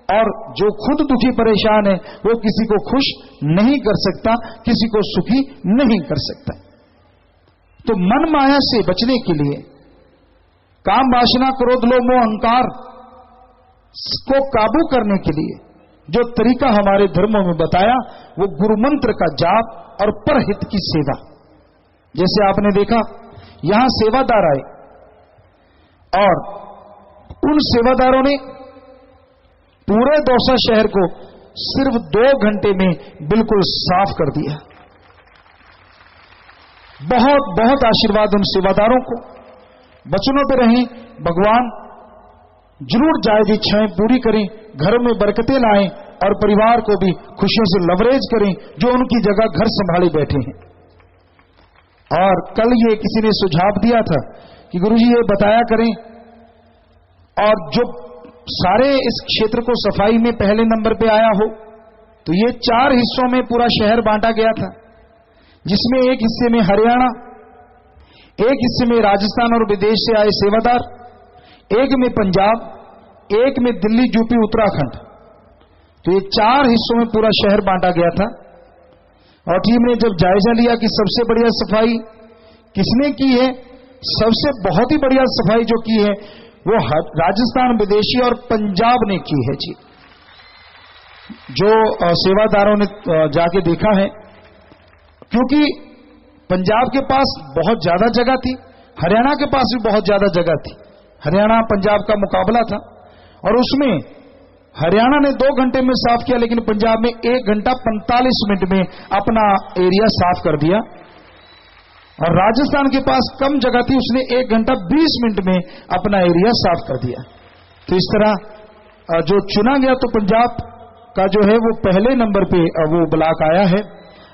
और जो खुद दुखी परेशान है वो किसी को खुश नहीं कर सकता, किसी को सुखी नहीं कर सकता। तो मन माया से बचने के लिए, काम वासना, क्रोध, लोभ, मोह, अहंकार को काबू करने के लिए जो तरीका हमारे धर्मों में बताया, वो गुरु मंत्र का जाप और परहित की सेवा। जैसे आपने देखा यहां सेवादार आए, और उन सेवादारों ने पूरे दौसा शहर को सिर्फ 2 घंटे में बिल्कुल साफ कर दिया। बहुत बहुत आशीर्वाद उन सेवादारों को। वचनों पे रहें, भगवान जरूर जायज इच्छाएं पूरी करें, घरों में बरकतें लाएं, और परिवार को भी खुशियों से लवरेज करें, जो उनकी जगह घर संभाले बैठे हैं। और कल ये किसी ने सुझाव दिया था कि गुरुजी ये बताया करें, और जो सारे इस क्षेत्र को सफाई में पहले नंबर पे आया हो, तो ये 4 हिस्सों में पूरा शहर बांटा गया था, जिसमें एक हिस्से में हरियाणा, एक हिस्से में राजस्थान और विदेश से आए सेवादार, एक में पंजाब, एक में दिल्ली, यूपी, उत्तराखंड। तो ये 4 हिस्सों में पूरा शहर बांटा गया था। और टीम ने जब जायजा लिया कि सबसे बढ़िया सफाई किसने की है, सबसे बहुत ही बढ़िया सफाई जो की है वो राजस्थान विदेशी और पंजाब ने की है जी। जो सेवादारों ने जाके देखा है, क्योंकि पंजाब के पास बहुत ज्यादा जगह थी, हरियाणा के पास भी बहुत ज्यादा जगह थी। हरियाणा पंजाब का मुकाबला था और उसमें हरियाणा ने 2 घंटे में साफ किया, लेकिन पंजाब में 1 घंटा 45 मिनट में अपना एरिया साफ कर दिया। और राजस्थान के पास कम जगह थी, उसने 1 घंटा 20 मिनट में अपना एरिया साफ कर दिया। तो इस तरह जो चुना गया, तो पंजाब का जो है वो पहले नंबर पे वो ब्लॉक आया है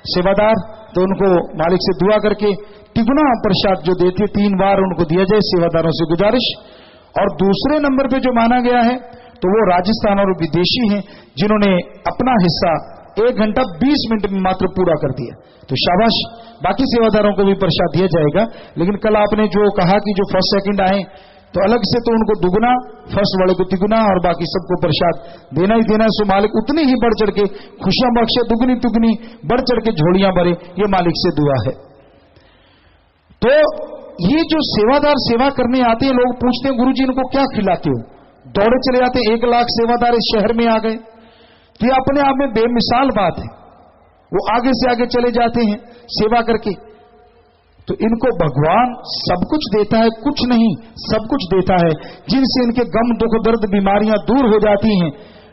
सेवादार। तो उनको मालिक से दुआ करके तिगुना प्रसाद जो देते 3 बार उनको दिया जाए, सेवादारों से गुजारिश। और दूसरे नंबर पे जो माना गया है तो वो राजस्थान और विदेशी हैं, जिन्होंने अपना हिस्सा 1 घंटा 20 मिनट में मात्र पूरा कर दिया। तो शाबाश, बाकी सेवादारों को भी प्रसाद दिया जाएगा। लेकिन कल आपने जो कहा कि जो फर्स्ट सेकंड आए तो अलग से, तो उनको दुगुना, फर्स्ट वाले को तिगुना और बाकी सबको प्रसाद देना ही देना। सो मालिक उतनी ही बढ़ चढ़ के खुशियां बख्शे, दुगनी तुगनी बढ़ चढ़ के झोलियां भरे, ये मालिक से दुआ है। तो ये जो सेवादार सेवा करने आते हैं, लोग पूछते हैं गुरुजी इनको क्या खिलाते हो, दौड़े चले जाते हैं। 1 लाख सेवादार इस शहर में आ गए, तो ये अपने आप में बेमिसाल बात है। वो आगे से आगे चले जाते हैं सेवा करके। तो इनको भगवान सब कुछ देता है, कुछ नहीं सब कुछ देता है, जिनसे इनके गम, दुख, दर्द, बीमारियां दूर हो जाती हैं,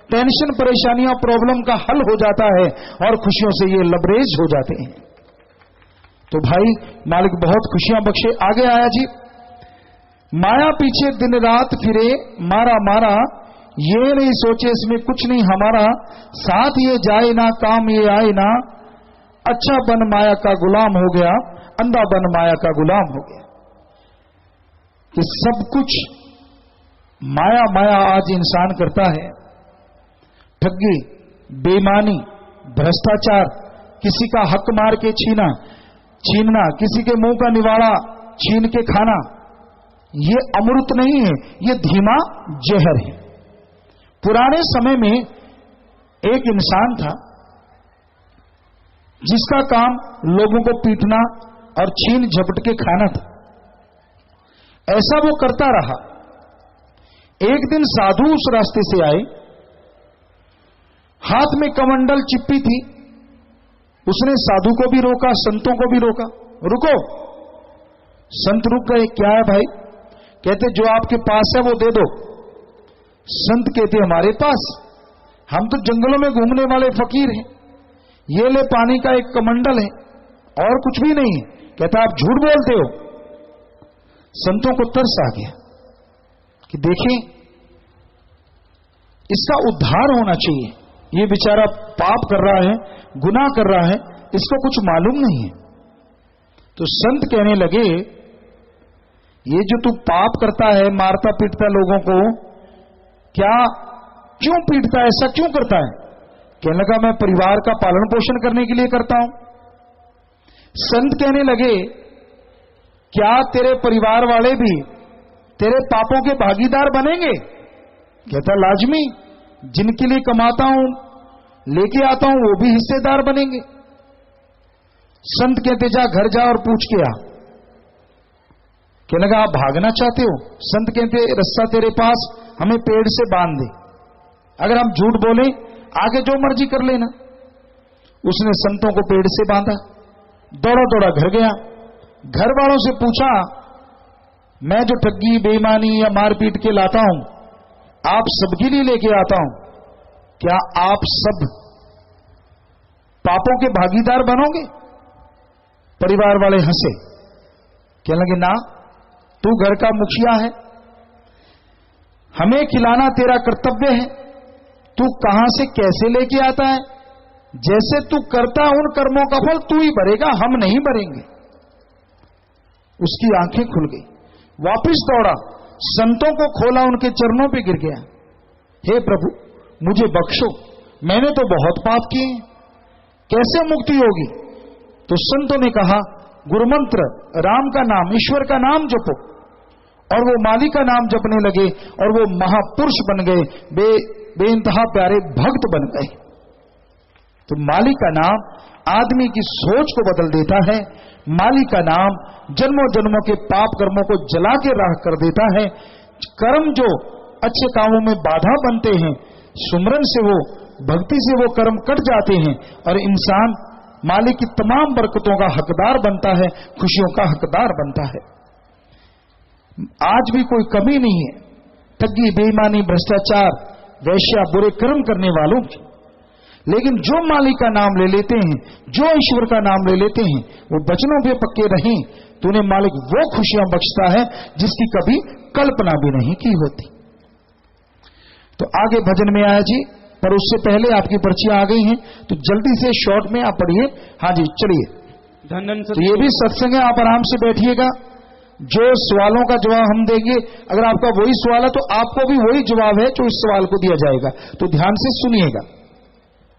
टेंशन, परेशानियां, प्रॉब्लम का हल हो जाता है और खुशियों से ये लबरेज हो जाते हैं। तो भाई मालिक बहुत खुशियां बख्शे। आगे आया जी, माया पीछे दिन रात फिरे, मारा मारा ये नहीं सोचे इसमें कुछ नहीं हमारा, साथ ये जाए ना काम ये आए ना, अच्छा बन माया का गुलाम हो गया, अंधा बन माया का गुलाम हो गया। कि सब कुछ माया माया आज इंसान करता है। ठगी, बेईमानी, भ्रष्टाचार, किसी का हक मार के छीनना, किसी के मुंह का निवाड़ा छीन के खाना, ये अमृत नहीं है, ये धीमा जहर है। पुराने समय में एक इंसान था जिसका काम लोगों को पीटना और छीन झपट के खाना था। ऐसा वो करता रहा। एक दिन साधु उस रास्ते से आए, हाथ में कमंडल चिप्पी थी। उसने साधु को भी रोका, संतों को भी रोका, रुको। संत रुक गए। क्या है भाई? कहते जो आपके पास है वो दे दो। संत कहते हमारे पास, हम तो जंगलों में घूमने वाले फकीर हैं, ये ले पानी का एक कमंडल है और कुछ भी नहीं है। कहता आप झूठ बोलते हो। संतों को तरस आ गया कि देखें इसका उद्धार होना चाहिए, ये बेचारा पाप कर रहा है, गुनाह कर रहा है, इसको कुछ मालूम नहीं है। तो संत कहने लगे ये जो तू पाप करता है, मारता पीटता लोगों को, क्या क्यों पीटता है, ऐसा क्यों करता है? कहने लगा मैं परिवार का पालन पोषण करने के लिए करता हूं। संत कहने लगे क्या तेरे परिवार वाले भी तेरे पापों के भागीदार बनेंगे? कहता लाजमी, जिनके लिए कमाता हूं, लेके आता हूं, वो भी हिस्सेदार बनेंगे। संत कहते जा घर जा और पूछ के आ। कहने लगा आप भागना चाहते हो? संत कहते रस्सा तेरे पास, हमें पेड़ से बांध दे, अगर हम झूठ बोले आगे जो मर्जी कर लेना। उसने संतों को पेड़ से बांधा, दौड़ा दौड़ा घर गया। घर वालों से पूछा मैं जो ठगी, बेईमानी या मारपीट के लाता हूं, आप सबके लिए लेके आता हूं, क्या आप सब पापों के भागीदार बनोगे? परिवार वाले हंसे। कहने लगे ना, तू घर का मुखिया है, हमें खिलाना तेरा कर्तव्य है, तू कहां से कैसे लेके आता है? जैसे तू करता है उन कर्मों का फल तू ही भरेगा, हम नहीं भरेंगे। उसकी आंखें खुल गई, वापिस दौड़ा, संतों को खोला, उनके चरणों पे गिर गया। हे प्रभु मुझे बख्शो, मैंने तो बहुत पाप किए, कैसे मुक्ति होगी? तो संतों ने कहा गुरुमंत्र, राम का नाम, ईश्वर का नाम जपो और वो मालिक का नाम जपने लगे और वो महापुरुष बन गए, बेइंतहा प्यारे भक्त बन गए। तो मालिक का नाम आदमी की सोच को बदल देता है। मालिक का नाम जन्मों जन्मों के पाप कर्मों को जला के राख कर देता है। कर्म जो अच्छे कामों में बाधा बनते हैं, सुमरन से वो, भक्ति से वो कर्म कट जाते हैं और इंसान मालिक की तमाम बरकतों का हकदार बनता है, खुशियों का हकदार बनता है। आज भी कोई कमी नहीं है ठगी, बेईमानी, भ्रष्टाचार, वैश्या, बुरे कर्म करने वालों की। लेकिन जो मालिक का नाम ले लेते हैं, जो ईश्वर का नाम ले लेते हैं, वो वचनों पे पक्के रहें तो उन्हें मालिक वो खुशियां बख्शता है जिसकी कभी कल्पना भी नहीं की होती। तो आगे भजन में आया जी, पर उससे पहले आपकी पर्चियां आ गई हैं, तो जल्दी से शॉर्ट में आप पढ़िए। हाँ जी, चलिए। तो ये भी सत्संग है, आप आराम से बैठिएगा। जो सवालों का जवाब हम देंगे, अगर आपका वही सवाल है तो आपको भी वही जवाब है जो इस सवाल को दिया जाएगा, तो ध्यान से सुनिएगा।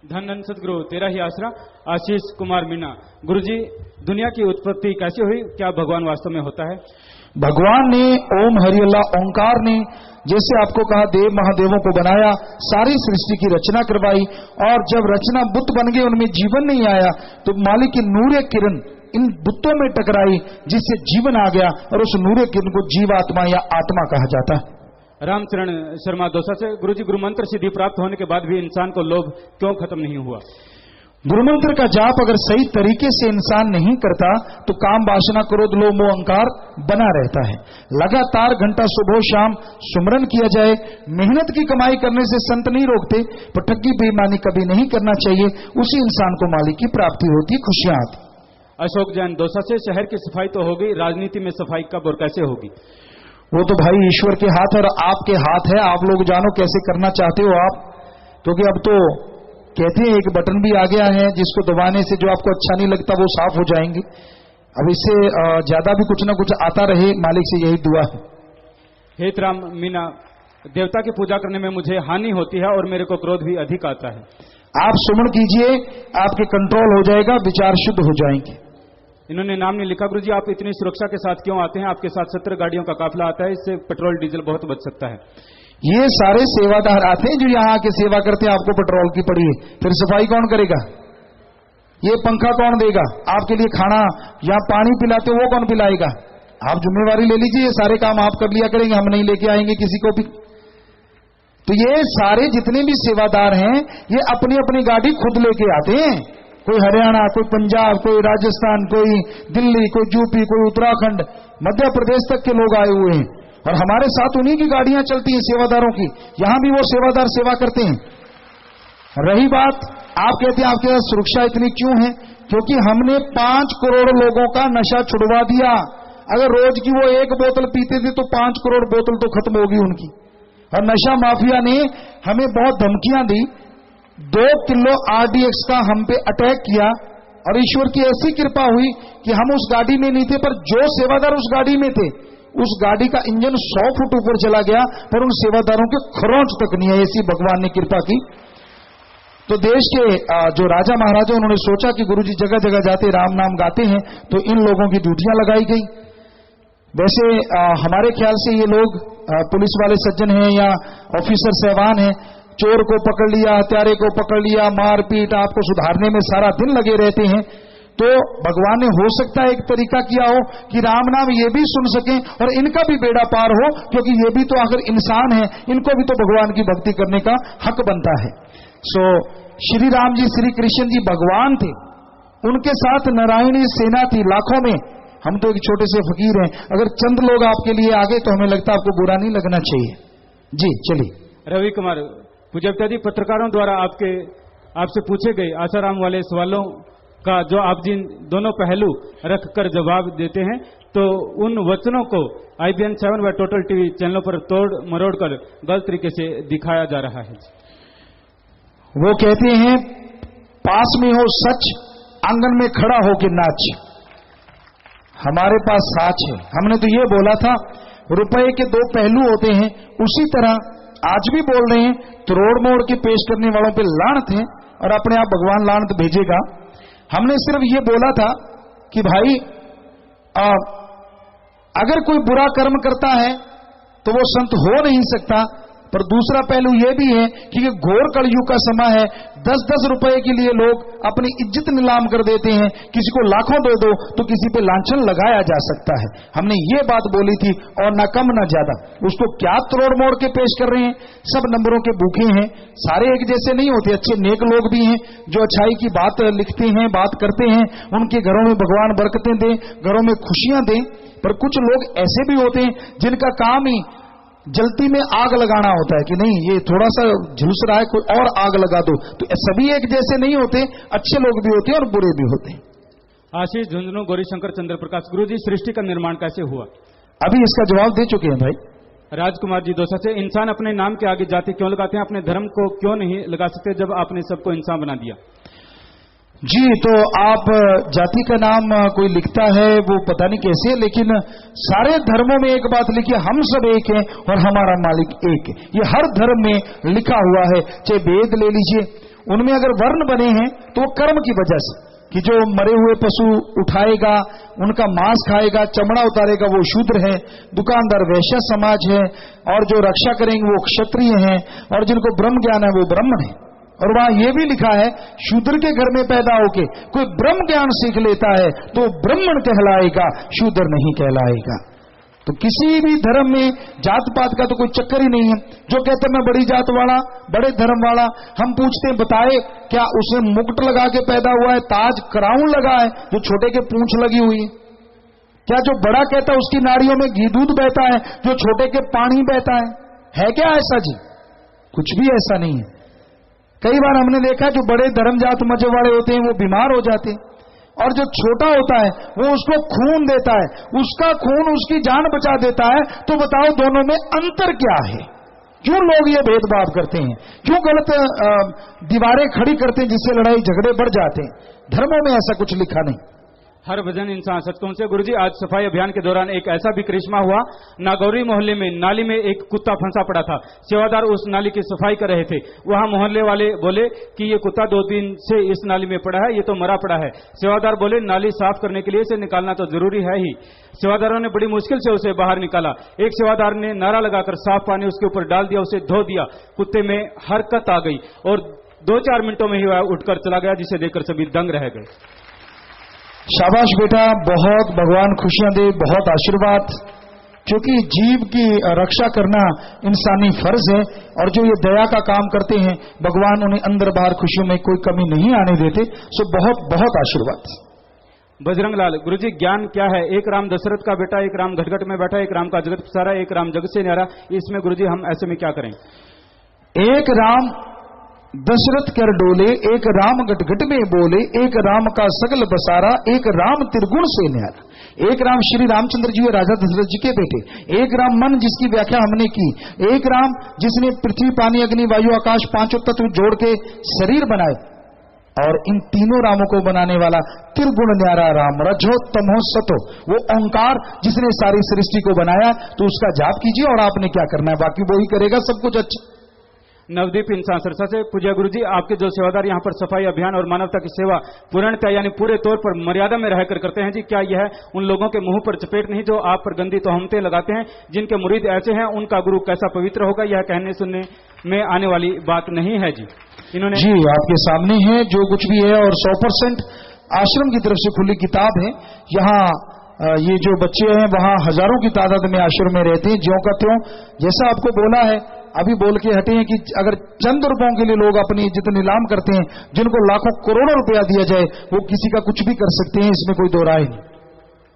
धन सतगुरु तेरा ही आसरा, आशीष कुमार मीना। गुरुजी, दुनिया की उत्पत्ति कैसे हुई? क्या भगवान वास्तव में होता है? भगवान ने ओम हरि अल्लाह ओंकार ने जैसे आपको कहा देव महादेवों को बनाया, सारी सृष्टि की रचना करवाई, और जब रचना बुत बन गई, उनमें जीवन नहीं आया, तो मालिक की नूरे किरण इन बुतों में टकराई, जिससे जीवन आ गया, और उस नूरे किरण को जीवात्मा या आत्मा कहा जाता है। रामचरण शर्मा दौसा से, गुरुजी गुरुमंत्र सिद्धि प्राप्त होने के बाद भी इंसान को लोभ क्यों खत्म नहीं हुआ? गुरुमंत्र का जाप अगर सही तरीके से इंसान नहीं करता तो काम वासना क्रोध लोभ मोह अहंकार बना रहता है। लगातार घंटा सुबह शाम सुमरन किया जाए। मेहनत की कमाई करने से संत नहीं रोकते, पर ठगी बेईमानी कभी नहीं करना चाहिए, उसी इंसान को मालिक की प्राप्ति होती, खुशियां आती। अशोक जैन दौसा से, शहर की सफाई तो होगी, राजनीति में सफाई कब और कैसे होगी? वो तो भाई ईश्वर के हाथ है और आपके हाथ है, आप लोग जानो कैसे करना चाहते हो आप। क्योंकि अब तो कहते हैं एक बटन भी आ गया है जिसको दबाने से जो आपको अच्छा नहीं लगता वो साफ हो जाएंगे। अब इससे ज्यादा भी कुछ ना कुछ आता रहे, मालिक से यही दुआ है। हेतराम मीना, देवता की पूजा करने में मुझे हानि होती है और मेरे को क्रोध भी अधिक आता है। आप सुमन कीजिए, आपके कंट्रोल हो जाएगा, विचार शुद्ध हो जाएंगे। इन्होंने नाम नहीं लिखा। गुरुजी, आप इतनी सुरक्षा के साथ क्यों आते हैं? आपके साथ 17 गाड़ियों का काफिला आता है, इससे पेट्रोल डीजल बहुत बच सकता है। ये सारे सेवादार आते हैं जो यहाँ आके सेवा करते हैं, आपको पेट्रोल की पड़ी है, फिर सफाई कौन करेगा? ये पंखा कौन देगा? आपके लिए खाना या पानी पिलाते वो कौन पिलाएगा? आप जिम्मेवारी ले लीजिए, ये सारे काम आप कर लिया करेंगे, हम नहीं लेके आएंगे किसी को भी। तो ये सारे जितने भी सेवादार हैं, ये अपनी अपनी गाड़ी खुद लेके आते हैं। कोई हरियाणा, कोई पंजाब, कोई राजस्थान, कोई दिल्ली, कोई यूपी, कोई उत्तराखंड, मध्य प्रदेश तक के लोग आए हुए हैं, और हमारे साथ उन्हीं की गाड़ियां चलती हैं सेवादारों की। यहां भी वो सेवादार सेवा करते हैं। रही बात, आप कहते हैं आपके पास सुरक्षा इतनी क्यों है? क्योंकि हमने 5 करोड़ लोगों का नशा छुड़वा दिया। अगर रोज की वो 1 बोतल पीते थे तो 5 करोड़ बोतल तो खत्म होगी उनकी। और नशा माफिया ने हमें बहुत धमकियां दी, 2 किलो RDX का हम पे अटैक किया, और ईश्वर की ऐसी कृपा हुई कि हम उस गाड़ी में नहीं थे, पर जो सेवादार उस गाड़ी में थे, उस गाड़ी का इंजन 100 फुट ऊपर चला गया, पर उन सेवादारों के खरोंच तक नहीं है, ऐसी भगवान ने कृपा की। तो देश के जो राजा महाराजा, उन्होंने सोचा कि गुरुजी जगह जगह जाते राम नाम गाते हैं, तो इन लोगों की ड्यूटियां लगाई गई। वैसे हमारे ख्याल से ये लोग पुलिस वाले सज्जन हैं या ऑफिसर सहवान हैं, चोर को पकड़ लिया, हत्यारे को पकड़ लिया, मारपीट, आपको सुधारने में सारा दिन लगे रहते हैं। तो भगवान ने हो सकता है एक तरीका किया हो कि राम नाम ये भी सुन सकें और इनका भी बेड़ा पार हो, क्योंकि ये भी तो आखिर इंसान है, इनको भी तो भगवान की भक्ति करने का हक बनता है। सो श्री राम जी, श्री कृष्ण जी भगवान थे, उनके साथ नारायणी सेना थी लाखों में। हम तो एक छोटे से फकीर हैं, अगर चंद लोग आपके लिए आ गए तो हमें लगता है आपको बुरा नहीं लगना चाहिए। जी चलिए। रवि कुमार, पूज्य इत्यादि पत्रकारों द्वारा आपसे पूछे गए आसाराम वाले सवालों का जो आप जिन दोनों पहलू रखकर जवाब देते हैं, तो उन वचनों को IBN 7 व टोटल टीवी चैनलों पर तोड़ मरोड़ कर गलत तरीके से दिखाया जा रहा है। वो कहते हैं पास में हो सच, आंगन में खड़ा हो के नाच। हमारे पास साच है। हमने तो ये बोला था रुपए के 2 पहलू होते हैं, उसी तरह आज भी बोल रहे हैं, तोड़ मोड़ के पेश करने वालों पे लानत है, और अपने आप भगवान लानत भेजेगा। हमने सिर्फ ये बोला था कि भाई अगर कोई बुरा कर्म करता है तो वो संत हो नहीं सकता। पर दूसरा पहलू यह भी है कि ये घोर कलयुग का समय है, 10-10 रुपए के लिए लोग अपनी इज्जत नीलाम कर देते हैं। किसी को लाखों दे दो तो किसी पे लांछन लगाया जा सकता है। हमने ये बात बोली थी, और ना कम ना ज्यादा। उसको क्या तोड़ मोड़ के पेश कर रहे हैं। सब नंबरों के भूखे हैं, सारे एक जैसे नहीं होते। अच्छे नेक लोग भी हैं जो अच्छाई की बात लिखते हैं, बात करते हैं। उनके घरों में भगवान बरकतें दें, घरों में खुशियां दें। पर कुछ लोग ऐसे भी होते हैं जिनका काम ही जलती में आग लगाना होता है कि नहीं, ये थोड़ा सा झुलस रहा है, कोई और आग लगा दो। तो सभी एक जैसे नहीं होते, अच्छे लोग भी होते हैं और बुरे भी होते हैं। आशीष झुंझुनू, गौरीशंकर, चंद्र प्रकाश। गुरुजी, सृष्टि का निर्माण कैसे हुआ? अभी इसका जवाब दे चुके हैं भाई। राजकुमार जी दौसा से, इंसान अपने नाम के आगे जाति क्यों लगाते हैं, अपने धर्म को क्यों नहीं लगा सकते जब आपने सबको इंसान बना दिया? जी, तो आप जाति का नाम कोई लिखता है वो पता नहीं कैसे, लेकिन सारे धर्मों में एक बात लिखी है, हम सब एक हैं और हमारा मालिक एक है। ये हर धर्म में लिखा हुआ है। चाहे वेद ले लीजिए, उनमें अगर वर्ण बने हैं तो वो कर्म की वजह से, कि जो मरे हुए पशु उठाएगा, उनका मांस खाएगा, चमड़ा उतारेगा, वो शूद्र है। दुकानदार वैश्य समाज है, और जो रक्षा करेंगे वो क्षत्रिय हैं, और जिनको ब्रह्म ज्ञान है वो ब्राह्मण है। और वहां यह भी लिखा है, शूद्र के घर में पैदा होके कोई ब्रह्म ज्ञान सीख लेता है तो ब्राह्मण कहलाएगा, शूद्र नहीं कहलाएगा। तो किसी भी धर्म में जात पात का तो कोई चक्कर ही नहीं है। जो कहते मैं बड़ी जात वाला, बड़े धर्म वाला, हम पूछते हैं बताए क्या उसने मुकुट लगा के पैदा हुआ है, ताज क्राउन लगा है, जो छोटे के पूंछ लगी हुई है? क्या जो बड़ा कहता है उसकी नाड़ियों में घी दूध बहता है, जो छोटे के पानी बहता है क्या ऐसा जी? कुछ भी ऐसा नहीं है। कई बार हमने देखा जो बड़े धर्म जात मजे वाले होते हैं वो बीमार हो जाते हैं, और जो छोटा होता है वो उसको खून देता है, उसका खून उसकी जान बचा देता है। तो बताओ दोनों में अंतर क्या है? क्यों लोग ये भेदभाव करते हैं? क्यों गलत दीवारें खड़ी करते हैं जिससे लड़ाई झगड़े बढ़ जाते हैं? धर्मों में ऐसा कुछ लिखा नहीं। हर भजन इंसान सचकों से। गुरुजी, आज सफाई अभियान के दौरान एक ऐसा भी करिश्मा हुआ, नागौरी मोहल्ले में नाली में एक कुत्ता फंसा पड़ा था। सेवादार उस नाली की सफाई कर रहे थे। वहां मोहल्ले वाले बोले कि ये कुत्ता 2 दिन से इस नाली में पड़ा है, ये तो मरा पड़ा है। सेवादार बोले नाली साफ करने के लिए इसे निकालना तो जरूरी है ही। सेवादारों ने बड़ी मुश्किल से उसे बाहर निकाला। एक सेवादार ने नारा लगाकर साफ पानी उसके ऊपर डाल दिया, उसे धो दिया। कुत्ते में हरकत आ गई और 2-4 मिनटों में ही वह उठकर चला गया, जिसे देखकर सभी दंग रह गए। शाबाश बेटा, बहुत भगवान खुशियां दे, बहुत आशीर्वाद। क्योंकि जीव की रक्षा करना इंसानी फर्ज है, और जो ये दया का काम करते हैं भगवान उन्हें अंदर बाहर खुशियों में कोई कमी नहीं आने देते। सो बहुत बहुत आशीर्वाद। बजरंग लाल, गुरुजी ज्ञान क्या है? एक राम दशरथ का बेटा, एक राम घटघट में बैठा, एक राम का जगत पसारा, एक राम जगत से न्यारा। इसमें गुरुजी हम ऐसे में क्या करें? एक राम दशरथ कर डोले, एक राम गटगट में बोले, एक राम का सगल बसारा, एक राम त्रिगुण से न्यारा। एक राम श्री रामचंद्र जी राजा दशरथ जी के बेटे, एक राम मन जिसकी व्याख्या हमने की, एक राम जिसने पृथ्वी पानी अग्नि वायु आकाश 5 तत्व जोड़ के शरीर बनाए, और इन तीनों रामों को बनाने वाला त्रिगुण न्यारा राम, रजो तमो सतो, वो ओंकार जिसने सारी सृष्टि को बनाया। तो उसका जाप कीजिए और आपने क्या करना है, बाकी वो ही करेगा सब कुछ अच्छा। नवदीप इंसान सरसा से, पूज्य गुरुजी आपके जो सेवादार यहाँ पर सफाई अभियान और मानवता की सेवा पूर्णतः यानी पूरे तौर पर मर्यादा में रहकर करते हैं जी, क्या यह उन लोगों के मुंह पर चपेट नहीं जो आप पर गंदी तोहमतें लगाते हैं? जिनके मुरीद ऐसे हैं उनका गुरु कैसा पवित्र होगा? यह कहने सुनने में आने वाली बात नहीं है जी। इन्होंने जी आपके सामने है जो कुछ भी है, और 100% आश्रम की तरफ से खुली किताब है। यहाँ ये जो बच्चे हैं वहां हजारों की तादाद में आश्रम में रहते हैं, ज्यों का त्यों जैसा आपको बोला है। अभी बोल के हटे हैं कि अगर चंद रुपयों के लिए लोग अपनी इज्जत नीलाम करते हैं, जिनको लाखों करोड़ों रुपया दिया जाए वो किसी का कुछ भी कर सकते हैं, इसमें कोई दो राय नहीं।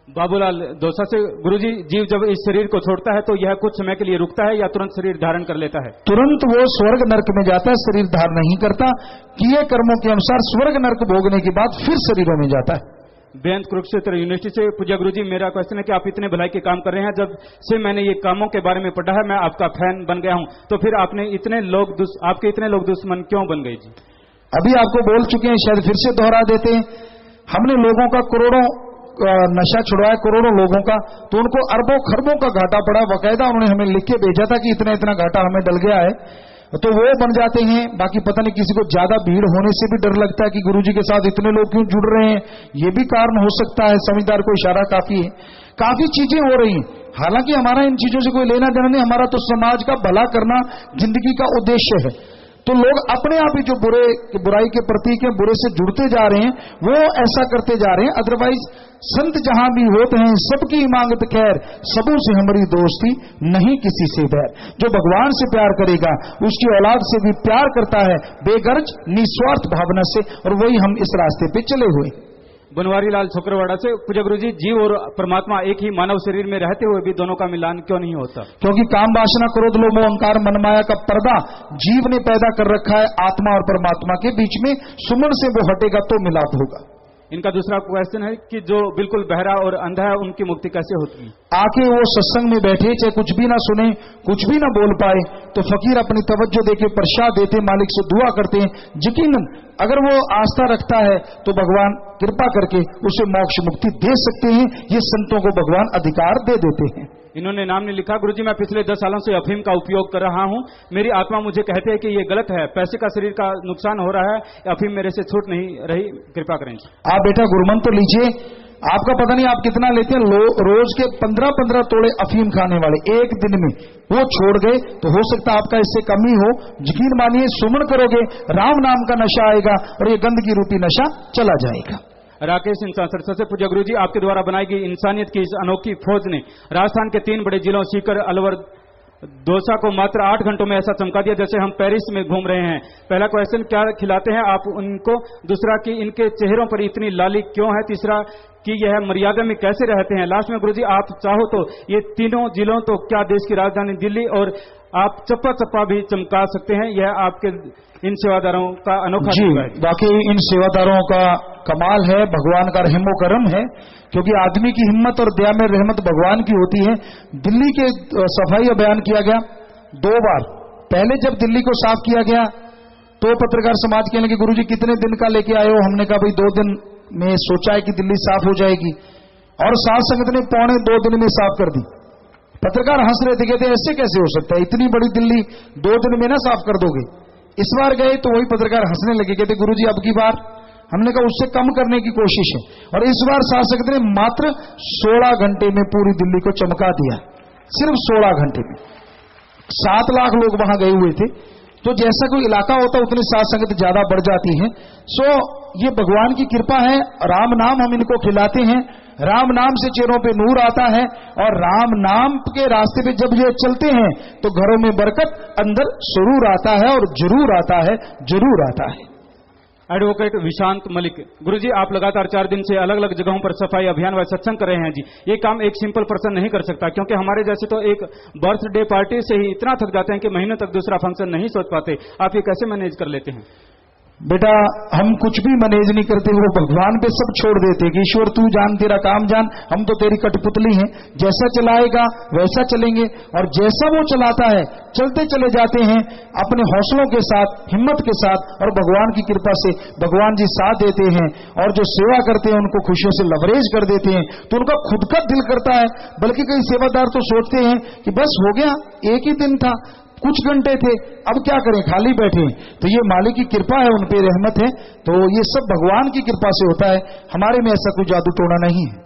बाबूलाल दौसा से, गुरुजी जीव जब इस शरीर को छोड़ता है तो यह कुछ समय के लिए रुकता है या तुरंत शरीर धारण कर लेता है? तुरंत वो स्वर्ग नरक में जाता है, शरीर धारण नहीं करता। किए कर्मों के अनुसार स्वर्ग नरक भोगने के बाद फिर शरीरों में जाता है। बेंत कुरुक्षेत्र यूनिवर्सिटी से, पूज्य गुरुजी मेरा क्वेश्चन है कि आप इतने भलाई के काम कर रहे हैं, जब से मैंने ये कामों के बारे में पढ़ा है मैं आपका फैन बन गया हूं, तो फिर आपके इतने लोग दुश्मन क्यों बन गए जी? अभी आपको बोल चुके हैं, शायद फिर से दोहरा देते हैं। हमने लोगों का करोड़ों नशा छुड़वाया, करोड़ों लोगों का, तो उनको अरबों खरबों का घाटा पड़ा। बाकायदा उन्होंने हमें लिख के भेजा था कि इतना इतना घाटा हमें डल गया है। तो वो बन जाते हैं। बाकी पता नहीं किसी को ज्यादा भीड़ होने से भी डर लगता है कि गुरुजी के साथ इतने लोग क्यों जुड़ रहे हैं, ये भी कारण हो सकता है। समझदार को इशारा काफी है, काफी चीजें हो रही हैं। हालांकि हमारा इन चीजों से कोई लेना देना नहीं, हमारा तो समाज का भला करना जिंदगी का उद्देश्य है। तो लोग अपने आप ही जो बुराई के प्रतीक हैं, बुरे से जुड़ते जा रहे हैं, वो ऐसा करते जा रहे हैं। अदरवाइज संत जहां भी होते हैं सबकी मांगत खैर, सबों से हमारी दोस्ती नहीं किसी से बैर। जो भगवान से प्यार करेगा उसकी औलाद से भी प्यार करता है बेगर्ज निस्वार्थ भावना से, और वही हम इस रास्ते पे चले हुए। बनवारी लाल छोकरवाड़ा से पूज्य गुरु जी, जीव और परमात्मा एक ही मानव शरीर में रहते हुए भी दोनों का मिलान क्यों नहीं होता? क्योंकि काम वासना क्रोध लोभ मोह अहंकार मनमाया का पर्दा जीव ने पैदा कर रखा है आत्मा और परमात्मा के बीच में। सुमन से वो हटेगा तो मिलाप होगा। इनका दूसरा क्वेश्चन है कि जो बिल्कुल बहरा और अंधा है उनकी मुक्ति कैसे होती है? आके वो सत्संग में बैठे, चाहे कुछ भी ना सुने, कुछ भी ना बोल पाए, तो फकीर अपनी तवज्जो देके प्रसाद देते, मालिक से दुआ करते हैं। यकीनन अगर वो आस्था रखता है तो भगवान कृपा करके उसे मोक्ष मुक्ति दे सकते हैं। ये संतों को भगवान अधिकार दे देते हैं। इन्होंने नाम नहीं लिखा। गुरुजी, मैं पिछले 10 सालों से अफीम का उपयोग कर रहा हूं। मेरी आत्मा मुझे कहते हैं कि ये गलत है, पैसे का शरीर का नुकसान हो रहा है, अफीम मेरे से छूट नहीं रही, कृपा करें। आप बेटा गुरुमंत्र तो लीजिए। आपका पता नहीं आप कितना लेते हैं, रोज के 15-15 तोड़े अफीम खाने वाले एक दिन में वो छोड़ गए, तो हो सकता है आपका इससे कमी हो। यकीन मानिए, सुमन करोगे राम नाम का नशा आएगा और ये गंदगी रूपी नशा चला जाएगा। राकेश इंसान सरसा से पूज्य गुरु जी, आपके द्वारा बनाई गई इंसानियत की इस अनोखी फौज ने राजस्थान के 3 बड़े जिलों सीकर, अलवर, दौसा को मात्र 8 घंटों में ऐसा चमका दिया जैसे हम पेरिस में घूम रहे हैं। पहला क्वेश्चन, क्या खिलाते हैं आप उनको? दूसरा कि इनके चेहरों पर इतनी लाली क्यों है? तीसरा कि यह मर्यादा में कैसे रहते हैं? लास्ट में गुरुजी, आप चाहो तो ये तीनों जिलों तो क्या देश की राजधानी दिल्ली और आप चप्पा चप्पा भी चमका सकते हैं। यह आपके इन सेवादारों का अनोखा जी, वाकई इन सेवादारों का कमाल है, भगवान का रहमो करम है। क्योंकि आदमी की हिम्मत और दया में रहमत भगवान की होती है। दिल्ली के सफाई अभियान किया गया 2 बार। पहले जब दिल्ली को साफ किया गया तो पत्रकार समाज कहने के गुरुजी कितने दिन का लेके आए हो? हमने कहा भाई 2 दिन में सोचा है कि दिल्ली साफ हो जाएगी, और साध संगत ने 2.25 दिन में साफ कर दी। पत्रकार हंस रहे थे, कहते ऐसे कैसे हो सकता है, इतनी बड़ी दिल्ली 2 दिन में ना साफ कर दोगे। इस बार गए तो वही पत्रकार हंसने लगे, कहते गुरुजी अब की बार हमने कहा उससे कम करने की कोशिश है। और इस बार शासक ने मात्र 16 घंटे में पूरी दिल्ली को चमका दिया, सिर्फ 16 घंटे में। 7 लाख लोग वहां गए हुए थे। तो जैसा कोई इलाका होता उतनी साथ संगत ज्यादा बढ़ जाती है। सो ये भगवान की कृपा है। राम नाम हम इनको खिलाते हैं, राम नाम से चेहरों पे नूर आता है, और राम नाम के रास्ते पे जब ये चलते हैं तो घरों में बरकत अंदर जरूर आता है, और जरूर आता है, जरूर आता है। एडवोकेट विशांत मलिक, गुरुजी आप लगातार 4 दिन से अलग अलग जगहों पर सफाई अभियान व सत्संग कर रहे हैं जी। ये काम एक सिंपल पर्सन नहीं कर सकता, क्योंकि हमारे जैसे तो एक बर्थडे पार्टी से ही इतना थक जाते हैं कि महीनों तक दूसरा फंक्शन नहीं सोच पाते। आप ये कैसे मैनेज कर लेते हैं? बेटा हम कुछ भी मैनेज नहीं करते, वो भगवान पे सब छोड़ देते कि ईश्वर तू जान, तेरा काम जान, हम तो तेरी कठपुतली हैं। जैसा चलाएगा वैसा चलेंगे, और जैसा वो चलाता है चलते चले जाते हैं अपने हौसलों के साथ, हिम्मत के साथ, और भगवान की कृपा से भगवान जी साथ देते हैं। और जो सेवा करते हैं उनको खुशियों से लवरेज कर देते हैं, तो उनका खुद का दिल करता है। बल्कि कई सेवादार तो सोचते हैं कि बस हो गया, एक ही दिन था, कुछ घंटे थे, अब क्या करें, खाली बैठे। तो ये मालिक की कृपा है, उन पे रहमत है। तो ये सब भगवान की कृपा से होता है, हमारे में ऐसा कोई जादू टोना नहीं है।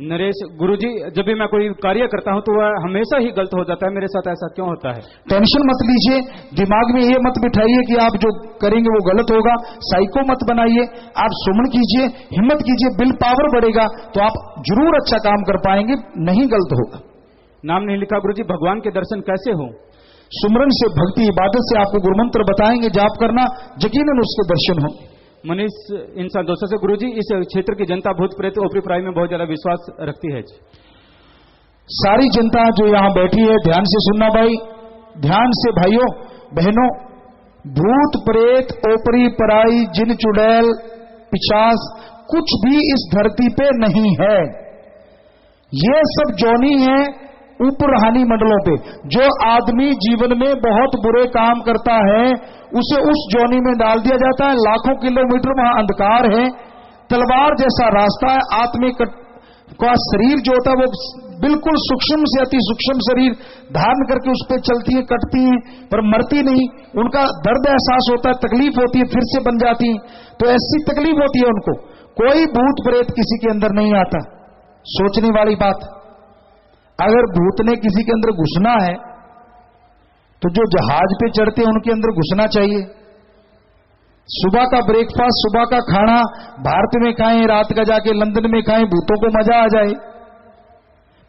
नरेश, गुरुजी जब भी मैं कोई कार्य करता हूं तो वह हमेशा ही गलत हो जाता है, मेरे साथ ऐसा क्यों होता है? टेंशन मत लीजिए, दिमाग में ये मत बिठाइए कि आप जो करेंगे वो गलत होगा। साइको मत बनाइए, आप सुमन कीजिए, हिम्मत कीजिए, विल पावर बढ़ेगा तो आप जरूर अच्छा काम कर पाएंगे, नहीं गलत होगा। नाम नहीं लिखा गुरुजी, भगवान के दर्शन कैसे हो? सुमरन से, भक्ति इबादत से आपको गुरुमंत्र बताएंगे, जाप करना, यकीनन उसके दर्शन हो। मनीष इंसान दोस्तों से, गुरुजी इस क्षेत्र की जनता भूत प्रेत ओपरी पराई में बहुत ज्यादा विश्वास रखती है। सारी जनता जो यहां बैठी है ध्यान से सुनना भाई, ध्यान से भाइयों बहनों, भूत प्रेत ओपरी पराई जिन चुड़ैल पिशाच कुछ भी इस धरती पे नहीं है। ये सब जोनी है ऊपर रूहानी मंडलों पे। जो आदमी जीवन में बहुत बुरे काम करता है उसे उस जोनी में डाल दिया जाता है। लाखों किलोमीटर वहां अंधकार है, तलवार जैसा रास्ता है, आत्मिक का शरीर जो होता है वो बिल्कुल सूक्ष्म से अति सूक्ष्म शरीर धारण करके उस पर चलती है, कटती हैं, पर मरती नहीं। उनका दर्द एहसास होता है, तकलीफ होती है, फिर से बन जाती है। तो ऐसी तकलीफ होती है उनको। कोई भूत प्रेत किसी के अंदर नहीं आता। सोचने वाली बात, अगर भूत ने किसी के अंदर घुसना है तो जो जहाज पे चढ़ते हैं उनके अंदर घुसना चाहिए। सुबह का ब्रेकफास्ट, सुबह का खाना भारत में खाएं, रात का जाके लंदन में खाएं, भूतों को मजा आ जाए।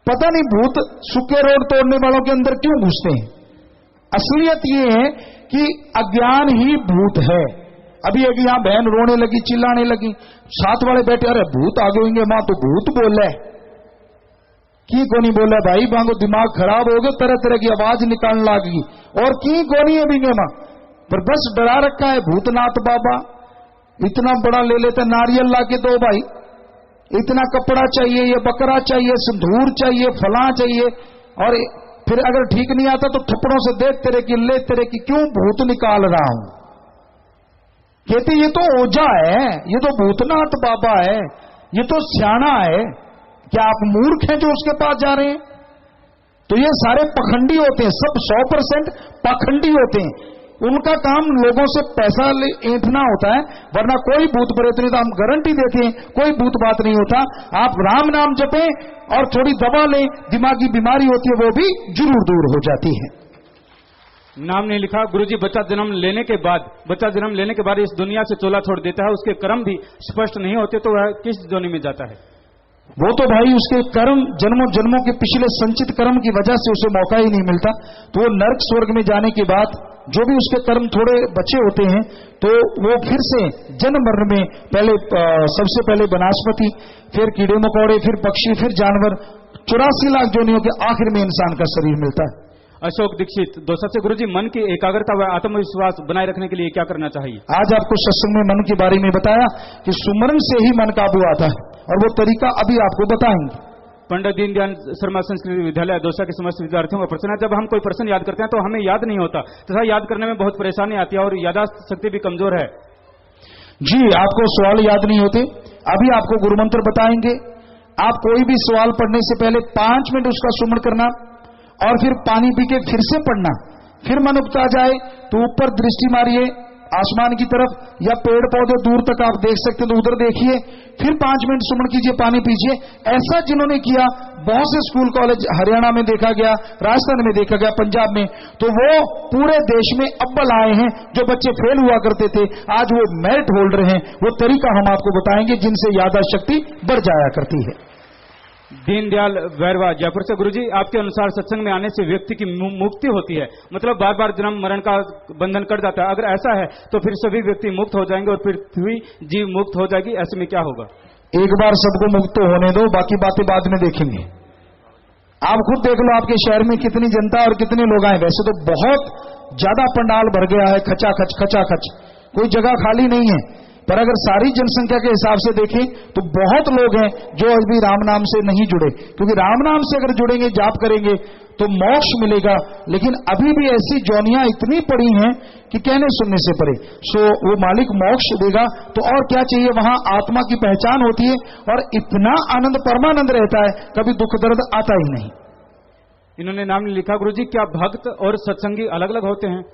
पता नहीं भूत सूखे रोड तोड़ने वालों के अंदर क्यों घुसते हैं। असलियत ये है कि अज्ञान ही भूत है। अभी एक यहां बहन रोने लगी, चिल्लाने लगी, साथ वाले बैठे, अरे भूत आगे होंगे मां, तो भूत बोल रहा है की को नहीं बोला भाई, भांगो दिमाग खराब हो गया, तरह तरह की आवाज निकालने लगी और की को नहीं है बिंगे मां, पर बस डरा रखा है भूतनाथ बाबा। इतना बड़ा ले लेते नारियल ला के दो भाई, इतना कपड़ा चाहिए, ये बकरा चाहिए, सिंदूर चाहिए, फला चाहिए, और फिर अगर ठीक नहीं आता तो थप्पड़ों से देख तेरे की, ले तेरे की, क्यों भूत निकाल रहा हूं। कहते ये तो ओझा है, ये तो भूतनाथ बाबा है, ये तो स्याणा है। क्या आप मूर्ख हैं जो उसके पास जा रहे हैं? तो ये सारे पखंडी होते हैं, सब 100% पखंडी होते हैं। उनका काम लोगों से पैसा ऐंठना होता है, वरना कोई भूत प्रेत नहीं। तो हम गारंटी देते हैं कोई भूत बात नहीं होता। आप राम नाम जपें और थोड़ी दवा लें, दिमागी बीमारी होती है वो भी जरूर दूर हो जाती है। नाम नहीं लिखा गुरुजी, बच्चा जन्म लेने के बाद इस दुनिया से चोला छोड़ देता है, उसके कर्म भी स्पष्ट नहीं होते, तो वह किस जोनी में जाता है? वो तो भाई उसके कर्म जन्मों जन्मों के पिछले संचित कर्म की वजह से उसे मौका ही नहीं मिलता। तो वो नरक स्वर्ग में जाने के बाद जो भी उसके कर्म थोड़े बचे होते हैं तो वो फिर से जन्म मरण में पहले सबसे पहले वनस्पति, फिर कीड़े मकोड़े, फिर पक्षी, फिर जानवर, 84 लाख जोनियों के आखिर में इंसान का शरीर मिलता है। अशोक दीक्षित, दोस्तों से गुरुजी, मन की एकाग्रता व आत्मविश्वास बनाए रखने के लिए क्या करना चाहिए? आज आपको सत्संग में मन के बारे में बताया कि सुमरन से ही मन काबू आता है, और वो तरीका अभी आपको बताएंगे। पंडित दीनदयाल शर्मा संस्कृत विद्यालय दौसा के समस्त विद्यार्थियों का प्रश्न है, जब हम कोई प्रश्न याद करते हैं तो हमें याद नहीं होता तथा याद करने में बहुत परेशानी आती है और यादाश्त शक्ति भी कमजोर है। जी, आपको सवाल याद नहीं होते। अभी आपको गुरु मंत्र बताएंगे। आप कोई भी सवाल पढ़ने से पहले 5 मिनट उसका सुमन करना और फिर पानी पी के फिर से पढ़ना। फिर मन उगता जाए तो ऊपर दृष्टि मारिए आसमान की तरफ, या पेड़ पौधे दूर तक आप देख सकते हैं तो उधर देखिए, फिर 5 मिनट सुमन कीजिए, पानी पीजिए। ऐसा जिन्होंने किया, बहुत से स्कूल कॉलेज हरियाणा में देखा गया, राजस्थान में देखा गया, पंजाब में, तो वो पूरे देश में अव्वल आए हैं। जो बच्चे फेल हुआ करते थे आज वो मेरिट होल्डर हैं। वो तरीका हम आपको बताएंगे जिनसे याददाश्त शक्ति बढ़ जाया करती है। दीनदयाल वैरवा जयपुर से, गुरुजी आपके अनुसार सत्संग में आने से व्यक्ति की मुक्ति होती है, मतलब बार बार जन्म मरण का बंधन कट जाता है। अगर ऐसा है तो फिर सभी व्यक्ति मुक्त हो जाएंगे और पृथ्वी जीव मुक्त हो जाएगी, ऐसे में क्या होगा? एक बार सबको मुक्त होने दो, बाकी बातें बाद में देखेंगे। आप खुद देख लो आपके शहर में कितनी जनता और कितने लोग आए। वैसे तो बहुत ज्यादा पंडाल भर गया है, खचाखच, कोई जगह खाली नहीं है, पर अगर सारी जनसंख्या के हिसाब से देखें तो बहुत लोग हैं जो अभी राम नाम से नहीं जुड़े, क्योंकि राम नाम से अगर जुड़ेंगे, जाप करेंगे तो मोक्ष मिलेगा। लेकिन अभी भी ऐसी जोनियां इतनी पड़ी हैं कि कहने सुनने से परे। सो वो मालिक मोक्ष देगा तो और क्या चाहिए। वहां आत्मा की पहचान होती है और इतना आनंद, परमानंद रहता है, कभी दुख दर्द आता ही नहीं। इन्होंने नाम लिखा गुरुजी, क्या भक्त और सत्संगी अलग अलग होते हैं?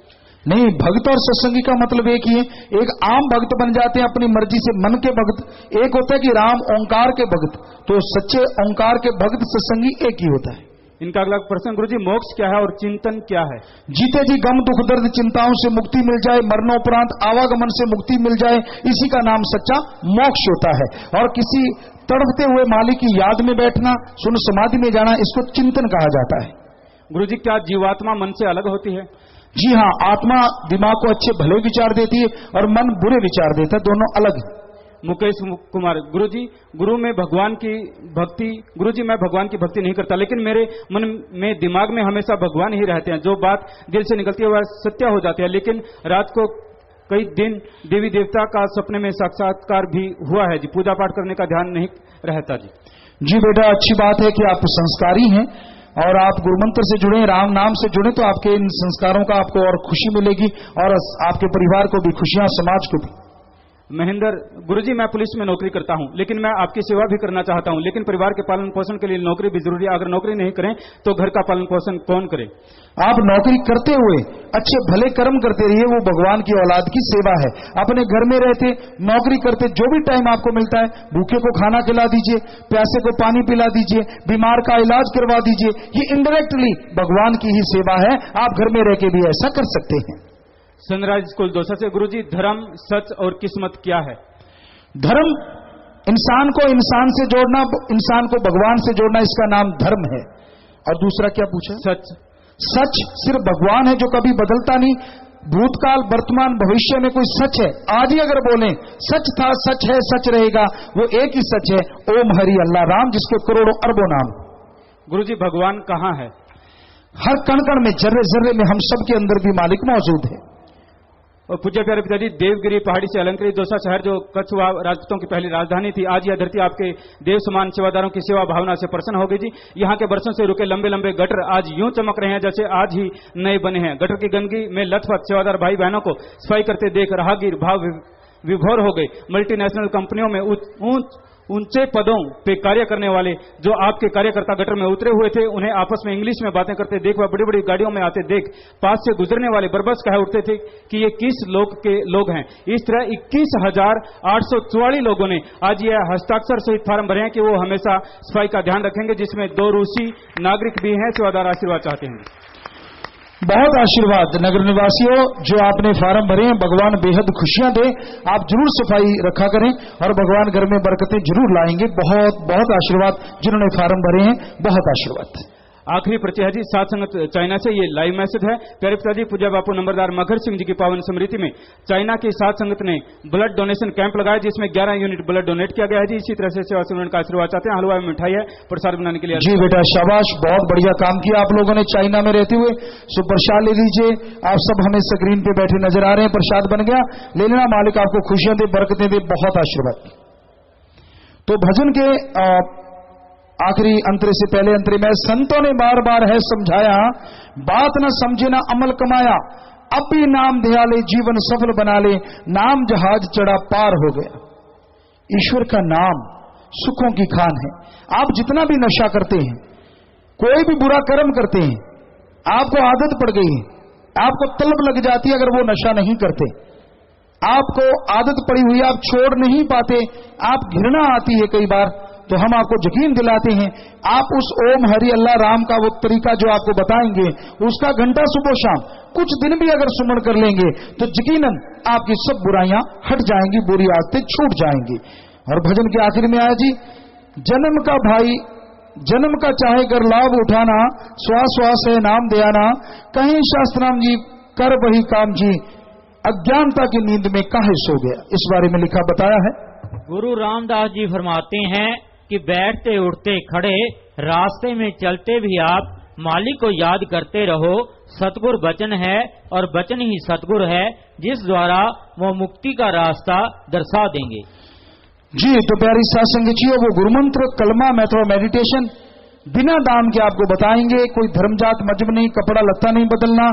नहीं, भक्त और सत्संगी का मतलब एक ही है। एक आम भक्त बन जाते हैं अपनी मर्जी से, मन के भक्त। एक होता है कि राम ओंकार के भक्त, तो सच्चे ओंकार के भक्त सत्संगी एक ही होता है। इनका अगला प्रश्न गुरुजी, मोक्ष क्या है और चिंतन क्या है? जीते जी गम दुख दर्द चिंताओं से मुक्ति मिल जाए, मरणोपरांत आवागमन से मुक्ति मिल जाए, इसी का नाम सच्चा मोक्ष होता है। और किसी तड़पते हुए मालिक की याद में बैठना, सुन समाधि में जाना, इसको चिंतन कहा जाता है। गुरुजी, क्या जीवात्मा मन से अलग होती है? जी हाँ, आत्मा दिमाग को अच्छे भले विचार देती है और मन बुरे विचार देता है, दोनों अलग है। मुकेश कुमार, गुरुजी, गुरु में भगवान की भक्ति, गुरुजी मैं भगवान की भक्ति नहीं करता, लेकिन मेरे मन में दिमाग में हमेशा भगवान ही रहते हैं। जो बात दिल से निकलती है वह सत्य हो जाती है, लेकिन रात को कई दिन देवी देवता का सपने में साक्षात्कार भी हुआ है जी। पूजा पाठ करने का ध्यान नहीं रहता जी। जी बेटा, अच्छी बात है कि आप संस्कारी हैं और आप गुरुमंत्र से जुड़े, राम नाम से जुड़े, तो आपके इन संस्कारों का आपको और खुशी मिलेगी और आपके परिवार को भी खुशियां, समाज को भी। महेंद्र गुरुजी, मैं पुलिस में नौकरी करता हूं, लेकिन मैं आपकी सेवा भी करना चाहता हूं, लेकिन परिवार के पालन पोषण के लिए नौकरी भी जरूरी है। अगर नौकरी नहीं करें तो घर का पालन पोषण कौन करे? आप नौकरी करते हुए अच्छे भले कर्म करते रहिए, वो भगवान की औलाद की सेवा है। अपने घर में रहते, नौकरी करते, जो भी टाइम आपको मिलता है, भूखे को खाना खिला दीजिए, प्यासे को पानी पिला दीजिए, बीमार का इलाज करवा दीजिए। ये इनडायरेक्टली भगवान की ही सेवा है। आप घर में रह के भी ऐसा कर सकते हैं। सनराइज स्कूल दौसा से गुरुजी, धर्म, सच और किस्मत क्या है? धर्म इंसान को इंसान से जोड़ना, इंसान को भगवान से जोड़ना, इसका नाम धर्म है। और दूसरा क्या पूछा? सच। सच सिर्फ भगवान है जो कभी बदलता नहीं। भूतकाल, वर्तमान, भविष्य में कोई सच है, आज ही अगर बोलें सच था, सच है, सच रहेगा, वो एक ही सच है, ओम हरि अल्लाह राम, जिसके करोड़ों अरबों नाम। गुरुजी, भगवान कहाँ है? हर कण कण में, जर्रे जर्रे में, हम सब के अंदर भी मालिक मौजूद है। और पूज्य प्यारे पिताजी, देवगिरी पहाड़ी से अलंकृत दौसा शहर जो कछुआ राजपूतों की पहली राजधानी थी, आज यह धरती आपके देव समान सेवादारों की सेवा भावना से प्रसन्न हो गई जी। यहाँ के बरसों से रुके लंबे लंबे गटर आज यूं चमक रहे हैं जैसे आज ही नए बने हैं। गटर की गंदगी में लथपथ सेवादार भाई बहनों को सफाई करते देख राहगीर भाव विभोर हो गए। मल्टीनेशनल कंपनियों में ऊंचे पदों पे कार्य करने वाले जो आपके कार्यकर्ता गटर में उतरे हुए थे, उन्हें आपस में इंग्लिश में बातें करते देख, वह बड़ी बड़ी गाड़ियों में आते देख पास से गुजरने वाले बरबस कह उठते थे कि ये किस लोग के लोग हैं। इस तरह 21,844 लोगों ने आज यह हस्ताक्षर सहित फार्म भरे हैं कि वो हमेशा सफाई का ध्यान रखेंगे, जिसमें 2 रूसी नागरिक भी हैं। सेवादार आशीर्वाद चाहते हैं। बहुत आशीर्वाद नगर निवासियों, जो आपने फार्म भरे हैं, भगवान बेहद खुशियां दे। आप जरूर सफाई रखा करें और भगवान घर में बरकतें जरूर लाएंगे। बहुत बहुत आशीर्वाद जिन्होंने फार्म भरे हैं, बहुत आशीर्वाद। आखिरी परिचय है जी सात संगत चाइना से, ये लाइव मैसेज है। प्यारे पिताजी, पूज्य बापू नंबरदार मगर सिंह जी की पावन स्मृति में चाइना की सात संगत ने ब्लड डोनेशन कैंप लगाया, जिसमें 11 यूनिट ब्लड डोनेट किया गया है जी। इसी तरह से सेवा सिमरन का आशीर्वाद चाहते हैं। हलवा में मिठाई है, प्रसाद बनाने के लिए। जी बेटा, शाबाश, बहुत बढ़िया काम किया आप लोगों ने चाइना में रहते हुए। सो प्रसाद ले लीजिए। आप सब हमें स्क्रीन पे बैठे नजर आ रहे हैं, प्रसाद बन गया, ले लेना। मालिक आपको खुशियां दे, बरकतें दे, बहुत आशीर्वाद। तो भजन के आखिरी अंतरे से पहले अंतरे में संतों ने बार बार है समझाया, बात न समझे ना अमल कमाया, अब भी नाम ध्या ले जीवन सफल बना ले, नाम जहाज चढ़ा पार हो गया। ईश्वर का नाम सुखों की खान है। आप जितना भी नशा करते हैं, कोई भी बुरा कर्म करते हैं, आपको आदत पड़ गई है, आपको तलब लग जाती है अगर वो नशा नहीं करते, आपको आदत पड़ी हुई, आप छोड़ नहीं पाते, आप घृणा आती है कई बार, तो हम आपको यकीन दिलाते हैं, आप उस ओम हरि अल्लाह राम का वो तरीका जो आपको बताएंगे, उसका घंटा सुबह शाम कुछ दिन भी अगर सुमन कर लेंगे तो यकीनन आपकी सब बुराइयां हट जाएंगी, बुरी आदतें छूट जाएंगी। और भजन के आखिर में आया जी, जन्म का भाई जन्म का चाहे कर लाभ उठाना, श्वास श्वास है नाम दियाना, कहीं शास्त्राम जी कर वही काम जी, अज्ञानता की नींद में काहे सो गया। इस बारे में लिखा बताया है। गुरु रामदास जी फरमाते हैं कि बैठते उठते खड़े रास्ते में चलते भी आप मालिक को याद करते रहो। सतगुर वचन है और वचन ही सतगुर है, जिस द्वारा वो मुक्ति का रास्ता दर्शा देंगे। जी तो प्यारी सत्संग जी, वो गुरुमंत्र, कलमा, मेथड, मेडिटेशन बिना दाम के आपको बताएंगे। कोई धर्मजात मजहब नहीं, कपड़ा लत्ता नहीं बदलना,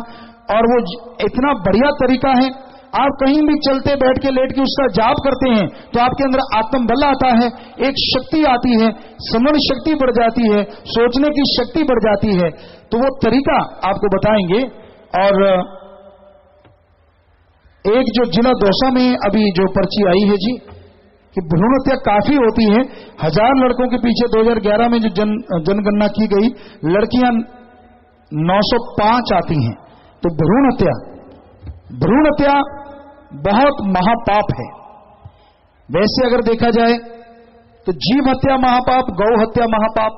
और वो इतना बढ़िया तरीका है। आप कहीं भी चलते बैठ के लेट के उसका जाप करते हैं तो आपके अंदर आत्म बल आता है, एक शक्ति आती है, स्मरण शक्ति बढ़ जाती है, सोचने की शक्ति बढ़ जाती है। तो वो तरीका आपको बताएंगे। और एक जो जिला दौसा में अभी जो पर्ची आई है जी, कि भ्रूण हत्या काफी होती है। 1000 लड़कों के पीछे 2011 में जो जनगणना की गई, लड़कियां 905 आती हैं। तो भ्रूण हत्या बहुत महापाप है। वैसे अगर देखा जाए तो जीव हत्या महापाप, गौ हत्या महापाप,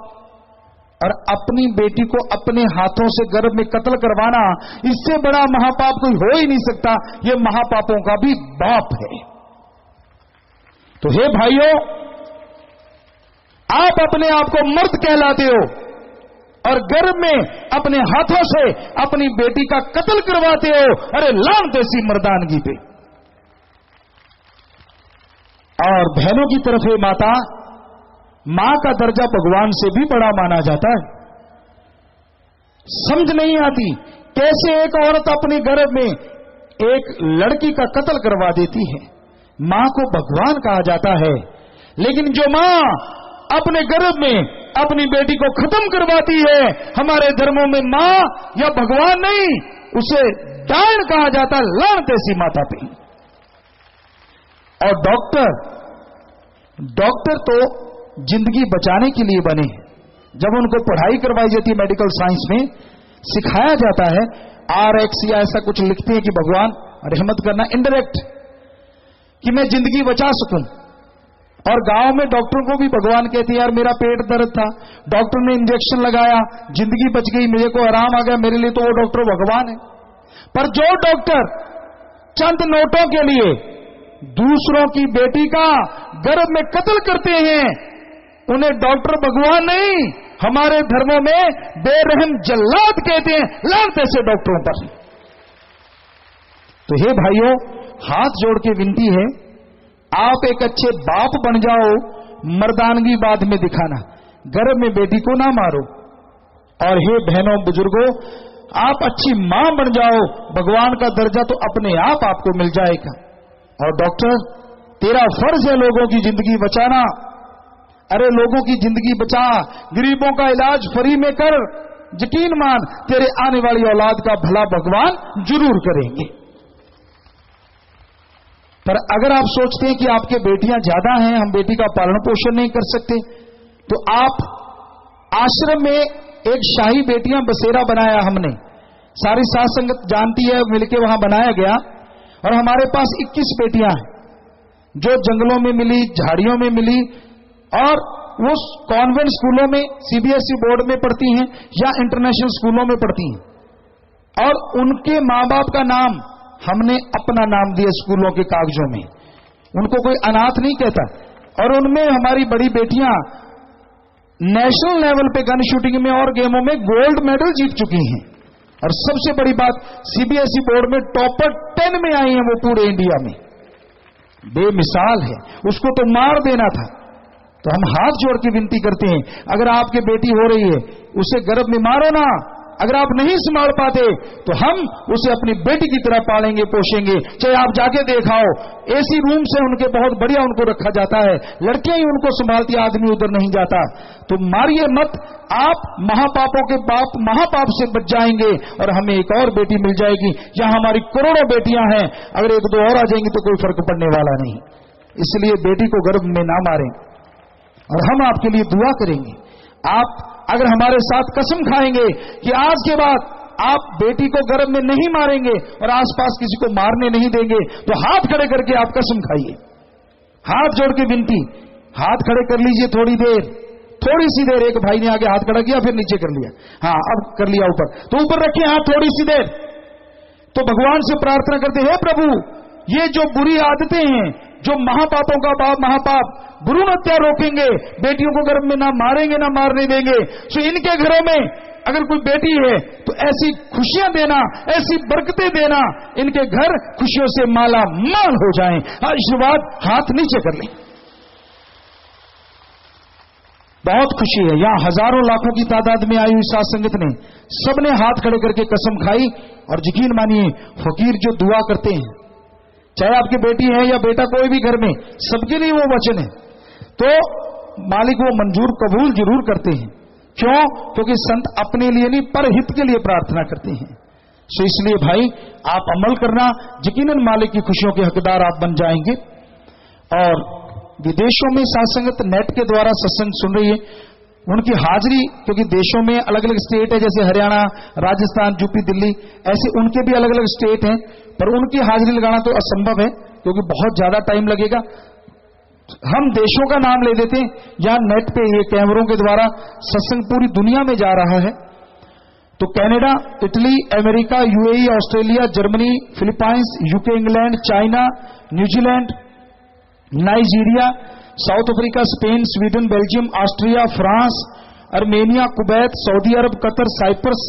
और अपनी बेटी को अपने हाथों से गर्भ में कत्ल करवाना, इससे बड़ा महापाप कोई हो ही नहीं सकता। यह महापापों का भी बाप है। तो हे भाइयों, आप अपने आप को मर्द कहलाते हो और गर्भ में अपने हाथों से अपनी बेटी का कत्ल करवाते हो। अरे लानत ऐसी मर्दानगी पे। और बहनों की तरफ है माता, मां का दर्जा भगवान से भी बड़ा माना जाता है। समझ नहीं आती कैसे एक औरत अपने गर्भ में एक लड़की का कत्ल करवा देती है। मां को भगवान कहा जाता है। लेकिन जो मां अपने गर्भ में अपनी बेटी को खत्म करवाती है, हमारे धर्मों में मां या भगवान नहीं, उसे डायन कहा जाता है, लानत ऐसी माता पे। और डॉक्टर तो जिंदगी बचाने के लिए बने हैं। जब उनको पढ़ाई करवाई जाती है मेडिकल साइंस में, सिखाया जाता है RX या ऐसा कुछ लिखते हैं कि भगवान रहमत करना, इनडायरेक्ट, कि मैं जिंदगी बचा सकूं। और गांव में डॉक्टर को भी भगवान कहते हैं, यार मेरा पेट दर्द था, डॉक्टर ने इंजेक्शन लगाया, जिंदगी बच गई, मेरे को आराम आ गया, मेरे लिए तो वो डॉक्टर भगवान है। पर जो डॉक्टर चंद नोटों के लिए दूसरों की बेटी का गर्भ में कत्ल करते हैं, उन्हें डॉक्टर भगवान नहीं, हमारे धर्मों में बेरहम जल्लाद कहते हैं। लानत ऐसे डॉक्टरों पर। तो हे भाइयों, हाथ जोड़ के विनती है, आप एक अच्छे बाप बन जाओ, मर्दानगी बाद में दिखाना, गर्भ में बेटी को ना मारो। और हे बहनों बुजुर्गों, आप अच्छी मां बन जाओ, भगवान का दर्जा तो अपने आप आपको मिल जाएगा। और डॉक्टर, तेरा फर्ज है लोगों की जिंदगी बचाना। अरे लोगों की जिंदगी बचा, गरीबों का इलाज फ्री में कर, यकीन मान तेरे आने वाली औलाद का भला भगवान जरूर करेंगे। पर अगर आप सोचते हैं कि आपके बेटियां ज्यादा हैं, हम बेटी का पालन पोषण नहीं कर सकते, तो आप आश्रम में एक शाही बेटियां बसेरा बनाया हमने, सारी साथ संगत जानती है, मिलके वहां बनाया गया। और हमारे पास 21 बेटियां हैं, जो जंगलों में मिली, झाड़ियों में मिली, और वो कॉन्वेंट स्कूलों में, CBSE बोर्ड में पढ़ती हैं या इंटरनेशनल स्कूलों में पढ़ती हैं। और उनके मां बाप का नाम हमने अपना नाम दिया स्कूलों के कागजों में, उनको कोई अनाथ नहीं कहता। और उनमें हमारी बड़ी बेटियां नेशनल लेवल पे गन शूटिंग में और गेमों में गोल्ड मेडल जीत चुकी हैं। और सबसे बड़ी बात, CBSE बोर्ड में टॉपर 10 में आई हैं वो पूरे इंडिया में। बेमिसाल है, उसको तो मार देना था। तो हम हाथ जोड़ के विनती करते हैं, अगर आपकी बेटी हो रही है, उसे गर्भ में मारो ना। अगर आप नहीं संभाल पाते तो हम उसे अपनी बेटी की तरह पालेंगे, पोषेंगे। चाहे आप जाके देखाओ, एसी रूम से उनके बहुत बढ़िया उनको रखा जाता है, लड़कियां ही उनको संभालती, आदमी उधर नहीं जाता। तो मारिए मत, आप महापापों के पाप, महापाप से बच जाएंगे और हमें एक और बेटी मिल जाएगी। यहां हमारी करोड़ों बेटियां हैं, अगर एक दो और आ जाएंगी तो कोई फर्क पड़ने वाला नहीं। इसलिए बेटी को गर्भ में ना मारें, और हम आपके लिए दुआ करेंगे। आप अगर हमारे साथ कसम खाएंगे कि आज के बाद आप बेटी को गर्भ में नहीं मारेंगे और आसपास किसी को मारने नहीं देंगे, तो हाथ खड़े करके आप कसम खाइए। हाथ जोड़ के विनती, हाथ खड़े कर लीजिए थोड़ी देर, थोड़ी सी देर। एक भाई ने आगे हाथ खड़ा किया, फिर नीचे कर लिया, हाँ अब कर लिया ऊपर, तो ऊपर रखिए हाथ थोड़ी सी देर। तो भगवान से प्रार्थना करते हैं, प्रभु ये जो बुरी आदतें हैं, जो महापापों का बाप महापाप, भ्रूण हत्या रोकेंगे, बेटियों को गर्भ में ना मारेंगे, ना मारने देंगे, तो इनके घरों में अगर कोई बेटी है तो ऐसी खुशियां देना, ऐसी बरकतें देना, इनके घर खुशियों से माला माल हो जाएं। आशीर्वाद हाथ नीचे कर लें। बहुत खुशी है, यहां हजारों लाखों की तादाद में आई हुई साथ संगत ने सबने हाथ खड़े करके कसम खाई। और यकीन मानिए, फकीर जो दुआ करते हैं, चाहे आपकी बेटी है या बेटा, कोई भी घर में, सबके लिए वो वचन है, तो मालिक वो मंजूर कबूल जरूर करते हैं। क्यों? क्योंकि संत अपने लिए नहीं, परहित के लिए प्रार्थना करते हैं। सो इसलिए भाई आप अमल करना, यकीनन मालिक की खुशियों के हकदार आप बन जाएंगे। और विदेशों में सत्संगत नेट के द्वारा सत्संग सुन रही है, उनकी हाजिरी, क्योंकि देशों में अलग अलग स्टेट है, जैसे हरियाणा, राजस्थान, यूपी, दिल्ली, ऐसे उनके भी अलग अलग स्टेट हैं, पर उनकी हाजिरी लगाना तो असंभव है क्योंकि बहुत ज्यादा टाइम लगेगा। हम देशों का नाम ले देते हैं, यहां नेट पे ये कैमरों के द्वारा सत्संग पूरी दुनिया में जा रहा है। तो Canada, Italy, America, UAE, Australia, Germany, Philippines, UK, England, China, New Zealand, Nigeria, South Africa, Spain, Sweden, Belgium, Austria, France, Armenia, Kuwait, Saudi Arabia, Qatar, Cyprus,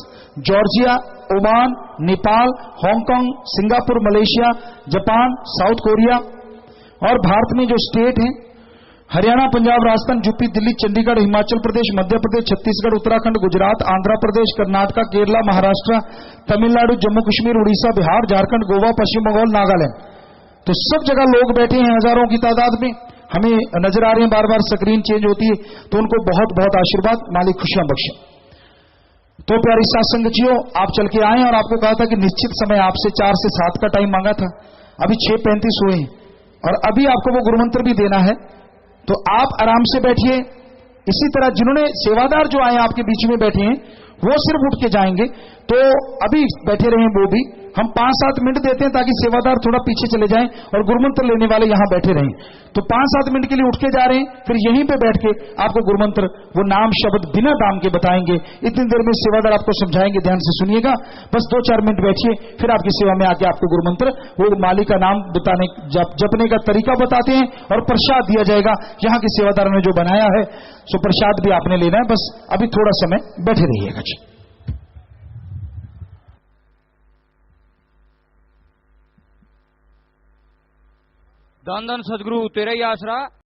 Georgia, Oman, Nepal, Hong Kong, Singapore, Malaysia, Japan, South Korea. और भारत में जो state हैं, Haryana, Punjab, Rajasthan, UP, Delhi, Chandigarh, Himachal Pradesh, Madhya Pradesh, Chhattisgarh, Uttarakhand, Gujarat, Andhra Pradesh, Karnataka, Kerala, Maharashtra, Tamil Nadu, Jammu Kashmir, Orissa, Bihar, Jharkhand, Goa, पश्चिम बंगाल, नागालैंड। तो सब जगह लोग बैठे हैं हजारों की तादाद में, हमें नजर आ रहे हैं, बार बार स्क्रीन चेंज होती है, तो उनको बहुत बहुत आशीर्वाद, मालिक खुशियां बख्शे। तो प्यारी साथ संगतियों, आप चल के आए और आपको कहा था कि निश्चित समय आपसे 4 से 7 का टाइम मांगा था, अभी 6:35 हुए हैं और अभी आपको वो गुरुमंत्र भी देना है, तो आप आराम से बैठिए। इसी तरह जिन्होंने सेवादार जो आए आपके बीच में बैठे हैं, वो सिर्फ उठ के जाएंगे, तो अभी बैठे रहें वो भी। हम 5-7 मिनट देते हैं ताकि सेवादार थोड़ा पीछे चले जाएं और गुरुमंत्र लेने वाले यहां बैठे रहें। तो 5-7 मिनट के लिए उठ के जा रहे हैं, फिर यहीं पे बैठ के आपको गुरुमंत्र वो नाम शब्द बिना दाम के बताएंगे। इतनी देर में सेवादार आपको समझाएंगे, ध्यान से सुनिएगा। बस 2-4 मिनट बैठिए, फिर आपकी सेवा में आके आपको गुरुमंत्र वो मालिक का नाम बताने जपने का तरीका बताते हैं और प्रसाद दिया जाएगा। यहां के सेवादार ने जो बनाया है सो प्रसाद भी आपने लेना है। बस अभी थोड़ा समय बैठे रहिएगा जी। धन धन सदगुरु तेरा ही आसरा।